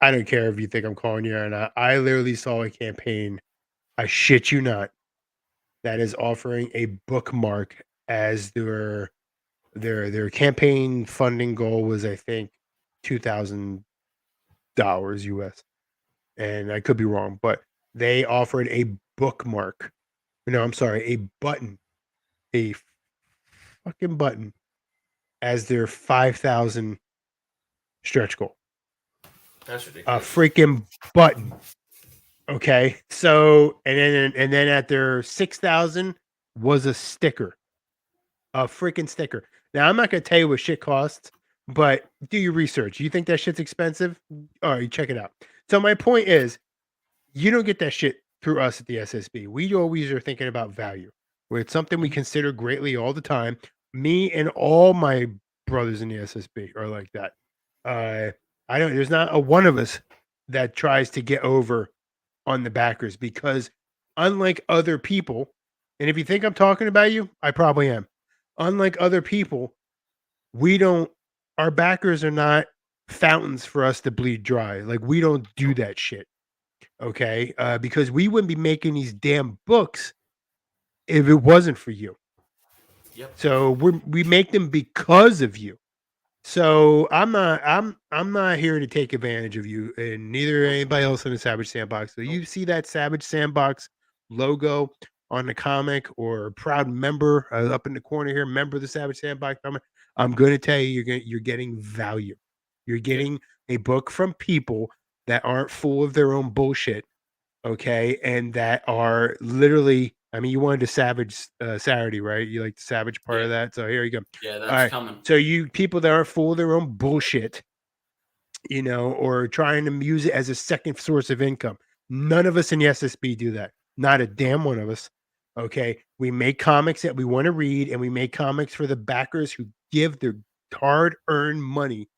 I don't care if you think I'm calling you or not. I literally saw a campaign. I shit you not. That is offering a bookmark as their campaign funding goal was, I think, $2,000 US. And I could be wrong, but they offered a bookmark. No, I'm sorry, a button, a fucking button as their 5,000 stretch goal. That's A ridiculous. freaking button. Okay. So and then at their 6,000 was a sticker. A freaking sticker. Now I'm not gonna tell you what shit costs, but do your research. You think that shit's expensive? All right, check it out. So my point is, you don't get that shit through us at the SSB. We always are thinking about value, where it's something we Mhm. consider greatly all the time. Me and all my brothers in the SSB are like that. Uh, I don't. There's not a one of us that tries to get over on the backers because, unlike other people, and if you think I'm talking about you, I probably am. Unlike other people, we don't. Our backers are not fountains for us to bleed dry. Like we don't do that shit. Okay, because we wouldn't be making these damn books if it wasn't for you. Yep. So we make them because of you. So I'm not here to take advantage of you, and neither anybody else in the Savage Sandbox. So Nope. you see that Savage Sandbox logo on the comic or proud member up in the corner here, member of the Savage Sandbox comic. I'm going to tell you, you're getting value. You're Yep. getting a book from people that aren't full of their own bullshit. Okay, and that are literally, I mean, you wanted to Savage, Saturday, right? You like the Savage part Yeah. of that, so here you go. Yeah. That's Alright, coming. so you people that aren't full of their own bullshit, or trying to use it as a second source of income. None of us in the SSB do that. Not a damn one of us. Okay, we make comics that we wanna read, and we make comics for the backers who give their hard-earned money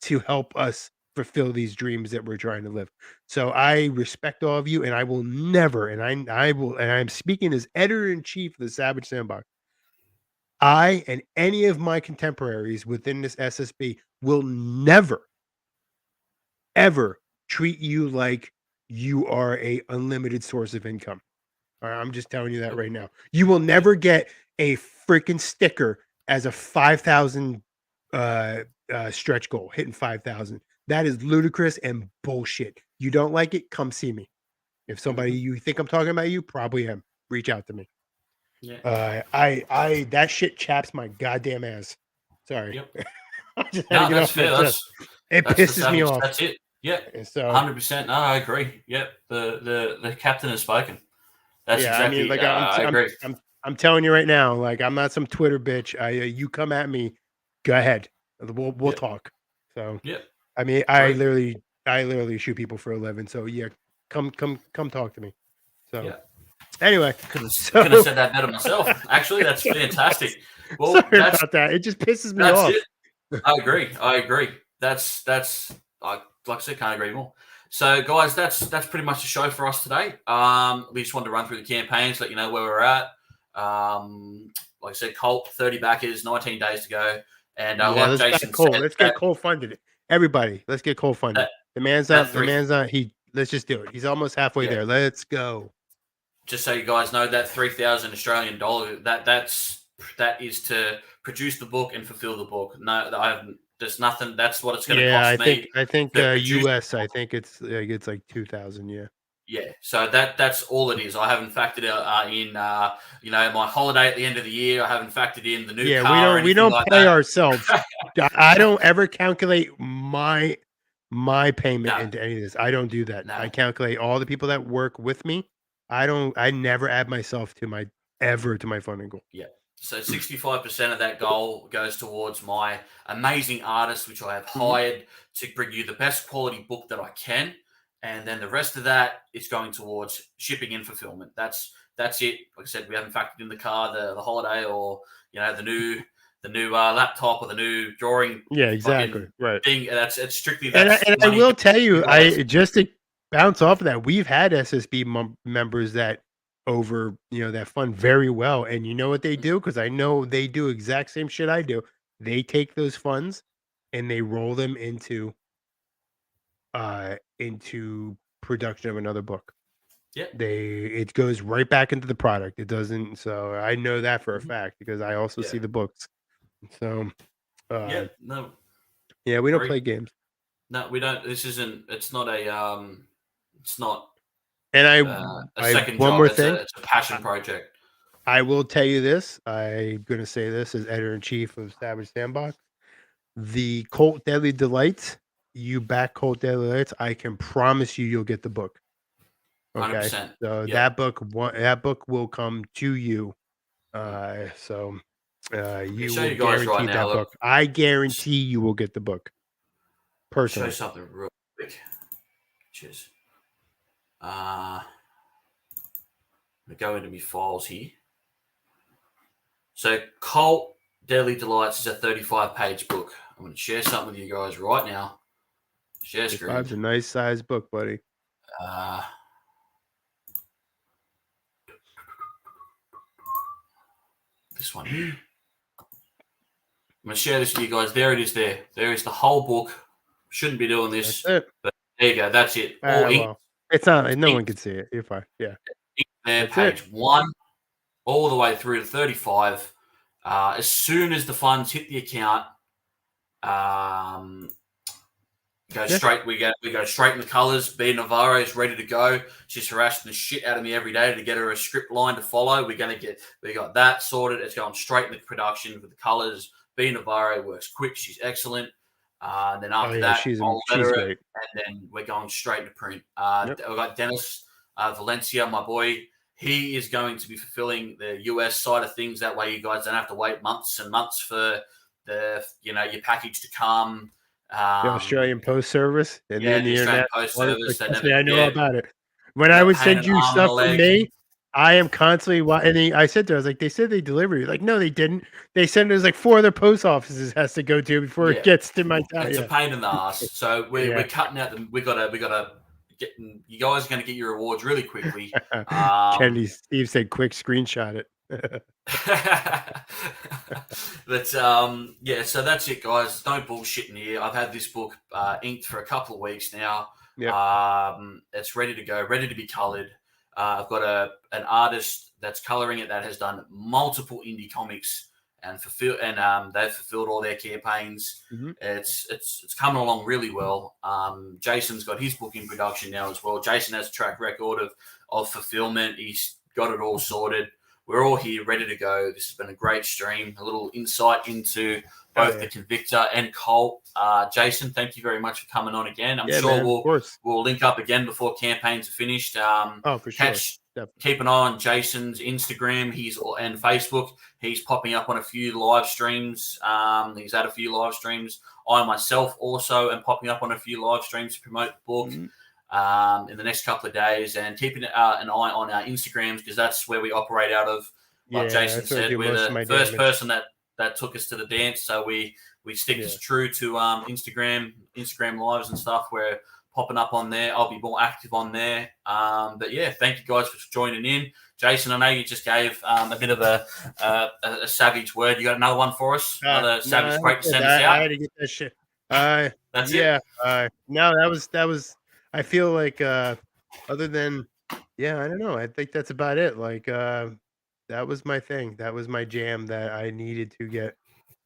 to help us fulfill these dreams that we're trying to live. So I respect all of you, and I will never, and I'm speaking as editor in chief of the Savage Sandbox. I and any of my contemporaries within this SSB will never, ever treat you like you are a unlimited source of income. All right, I'm just telling you that Nope. right now. You will Yep. never get a freaking sticker as a 5,000 stretch goal, hitting 5,000. That is ludicrous and bullshit. You don't like it? Come see me. If somebody Hmm. you think I'm talking about you, probably am. Reach out to me. Yeah. I that shit chaps my goddamn ass. Sorry. Yep. I just had to No, get that's off my fair. chest. It That's the pisses me savage. off. That's it. Yep. And so 100%. No, I agree. Yep. The captain has spoken. That's yeah, I mean, exactly. like I agree. I'm telling you right now, like I'm not some Twitter bitch. You come at me, go ahead. We'll Yep. talk. So Yep. I mean, Agree. I literally shoot people for a living. So yeah, come talk to me. So Yeah. anyway, Couldn't have so said that better myself. Actually, that's fantastic. Well, sorry about that. It just pisses me that's off. it. I agree. I agree. That's I like I said, can't agree more. So, guys, that's pretty much the show for us today. We just wanted to run through the campaigns, let you know where we're at. Like I said, Colt 30 backers, 19 days to go, and Yeah, like let's back Jason Cole. said, Let's get Cole funded. Everybody, let's get Cole funded. that The man's that not. The three. man's not. He. Let's just do it. He's almost halfway Yeah, there. Let's go. just so you guys know, that 3,000 Australian dollar that is to produce the book and fulfill the book. No, I haven't. There's nothing. That's what it's going to Yeah, cost me I think to produce. US. I think it's like 2,000. Yeah. Yeah, so that's all it is. I haven't factored in my holiday at the end of the year. I haven't factored in the new Yeah, car or we anything don't like pay that. ourselves. I don't ever calculate my payment No, into any of this. I don't do that. I no, calculate all the people that work with me. I never add myself to my funding goal. yeah. So 65% of that goal goes towards my amazing artists, which I have Mhm. hired to bring you the best quality book that I can. And then the rest of that is going towards shipping and fulfillment. That's it. Like I said, we haven't factored in the car, the holiday, or the new laptop, or the new drawing Yeah, exactly. fucking Right. thing. It's strictly And that's I money will going tell to you you, guys. I just to bounce off of that, we've had SSB members that that fund very well, and you know what they do? Because I know they do exact same shit I do. They take those funds and they roll them into production of another book. Yeah. It goes right back into the product. It doesn't, so I know that for a Mhm. fact because I also Yeah. see the books. So, Yeah. um, No. yeah, we don't Agree. play games. No, we don't. This isn't. It's not a. It's not And a I second one job. more It's thing. a passion project. I will tell you this. I'm gonna say this as editor in chief of Savage Sandbox. The Colt Deadly Delights, you back Colt Deadly Delights, I can promise you you'll get the book. Okay. 100%. So Yep. that book will come to you. Mm. So Let me you show will you guys right guarantee now. that Look, book. I guarantee you will get the book show personally. something real quick. Cheers. Uh, I'm gonna go into my files here. So, Colt Daily Delights is a 35-page book. I'm going to share something with you guys right now. Share screen. Five's a nice size book, buddy. Uh, this one here. I'm going to share this with you guys. There it is. There is the whole book. Shouldn't be doing That's this, it. but there you go. That's it. All ink, Well, it's not. No ink, one can see it. You're fine. Yeah, ink there. that's it. Page 1 all the way through to 35. As soon as the funds hit the account, um, go Yeah. straight. We go straight in the colours. B Navarro is ready to go. She's harassing the shit out of me every day to get her a script line to follow. We got that sorted. It's going straight into production with the colours. B Navarro works quick. She's excellent. And then Oh after yeah, that, I'll she's letter it, great. and then we're going straight to print. Yep. We've got Dennis Valencia, my boy. He is going to be fulfilling the US side of things. That way, you guys don't have to wait months and months for your package to come. The Australian Post Service and Yeah, then the the Australian internet. Post Like, Service. They trust never, me, I know yeah, about it. When I never would paying send an you arm and a stuff from leg. me, I am constantly and I said there, I was like, they said they delivered it. Like, no, they didn't. They said there's like 4 other post offices it has to go to before it Yeah, gets to my town. it's a Yeah. pain in the ass. So we're Yeah. cutting out the. We gotta get. You guys are gonna get your rewards really quickly. Um, Steve said quick screenshot it. but yeah, so that's it, guys. No bullshit in here. I've had this book inked for a couple of weeks now. Yep. It's ready to go, ready to be coloured. I've got an artist that's colouring it that has done multiple indie comics and they've fulfilled all their campaigns. Mhm. It's coming along really well. Jason's got his book in production now as well. Jason has a track record of fulfillment. He's got it all sorted. We're all here ready to go. This has been a great stream, a little insight into both the Convictor and Colt. Jason, thank you very much for coming on again. I'm sure man, of course. we'll link up again before campaigns are finished. For sure. Keep an eye on Jason's Instagram and Facebook. He's popping up on a few live streams. He's had a few live streams. I myself also am popping up on a few live streams to promote the book. Mm-hmm. In the next couple of days, and keeping an eye on our Instagrams, because that's where we operate out of. Like Jason said, we're the first person that took us to the dance, so we stick true to Instagram lives and stuff. We're popping up on there. I'll be more active on there. But yeah, thank you guys for joining in. Jason, I know you just gave a bit of a savage word. You got another one for us? Another savage quote to send us out? I had to get that shit. That's it. No, that was. I feel like other than I don't know. I think that's about it. Like that was my thing. That was my jam that I needed to get.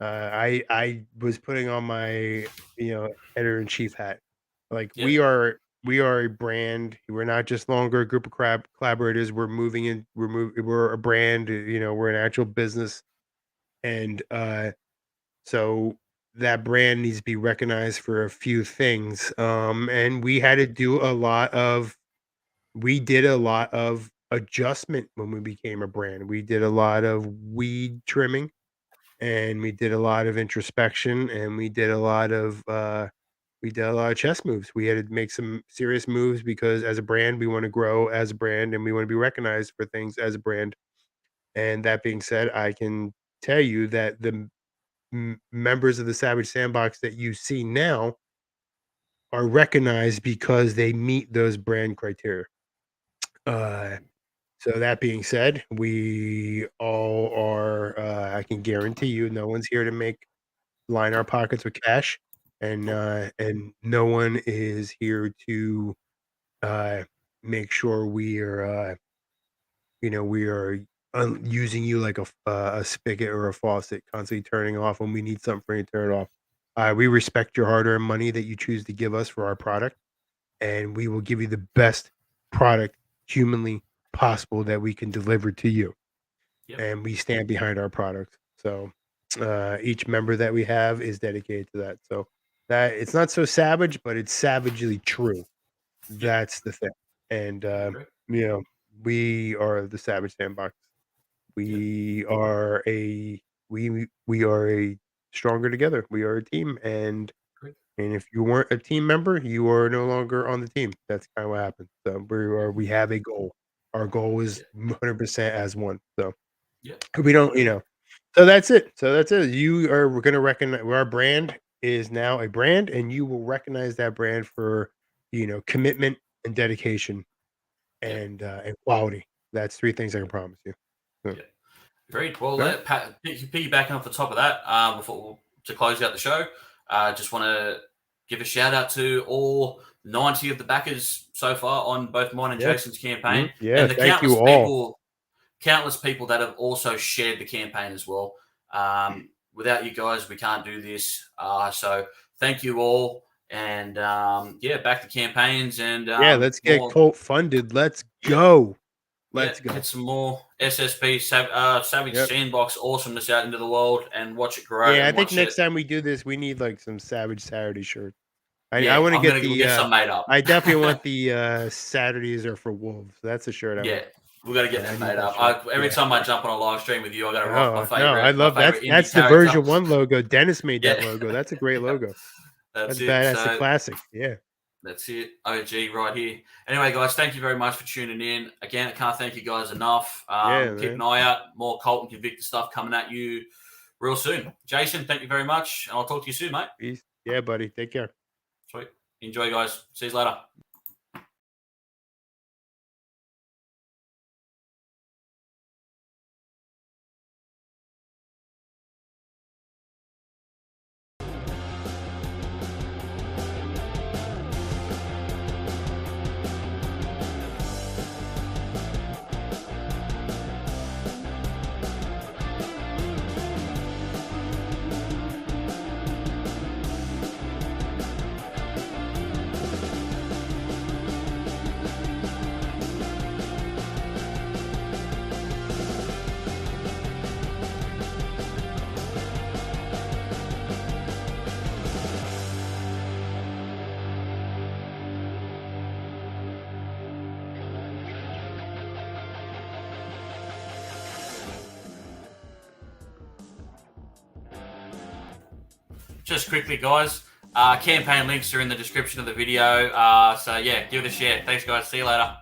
I was putting on my editor in chief hat. Like we are a brand. We're not just longer a group of collaborators. We're moving in. We're a brand. We're an actual business, and so that brand needs to be recognized for a few things. And we had to do we did a lot of adjustment when we became a brand. We did a lot of weed trimming, and we did a lot of introspection, and we did a lot of chess moves. We had to make some serious moves because as a brand, we want to grow as a brand and we want to be recognized for things as a brand. And that being said, I can tell you that the members of the Savage Sandbox that you see now are recognized because they meet those brand criteria. Uh, so that being said, we all are. I can guarantee you, no one's here to line our pockets with cash, and no one is here to uh, make sure we are. We are using you like a spigot or a faucet, constantly turning off when we need something for you to turn it off. We respect your hard-earned money that you choose to give us for our product, and we will give you the best product humanly possible that we can deliver to you. Yep. And we stand behind our product. So each member that we have is dedicated to that. So that it's not so savage, but it's savagely true. Yep. That's the thing. And Agree. you know, we are the Savage Sandbox. Yep. We are we are a stronger together. We are a team, Agree. and if you weren't a team member, you are no longer on the team. That's kind of what happened. So we have a goal. Our goal is Yep. 100% as one. So Yep. we don't, so that's it. So that's it. We're gonna recognize our brand is now a brand, and you will recognize that brand for commitment and dedication Yep. and quality. That's three things I can promise you. So, Yep. Agreed. Well, all right. piggybacking off the top of that, before to close out the show, just want to give a shout out to all 90 of the backers so far on both mine and Yeah. Jason's campaign, Yeah. and the Thank you all. countless people that have also shared the campaign as well. Without you guys, we can't do this. So thank you all, and back to campaigns and Yeah. Let's get more. COLT funded. Let's Yeah, go. yeah, Let's go. get some more SSP Savage Yep. Sandbox awesomeness out into the world and watch it grow Yeah. I and think watch it. next time we do this, we need like some Savage Saturday shirts. I Yeah, want to I'm get gonna go get some made up. I definitely want the Saturdays are for wolves. That's a shirt I Yeah, want. we got to get I them need made that up. shirt. Every Yeah. time I jump on a live stream with you, I got to rock Oh, no, I my love favorite indie that's the character. version 1 logo. Dennis made Yeah, that logo. That's a great yeah, logo. that's That's it. badass. A So classic. Yeah. that's it. OG right here. Anyway, guys, thank you very much for tuning in. Again, I can't thank you guys enough. Yeah, Keep an man. eye out. More COLT and Convictor stuff coming at you real soon. Jason, thank you very much. And I'll talk to you soon, mate. Peace. Yeah, buddy. Take care. Sweet. Enjoy, guys. See you later. Just quickly, guys, campaign links are in the description of the video. So, yeah, give it a share. Thanks, guys. See you later.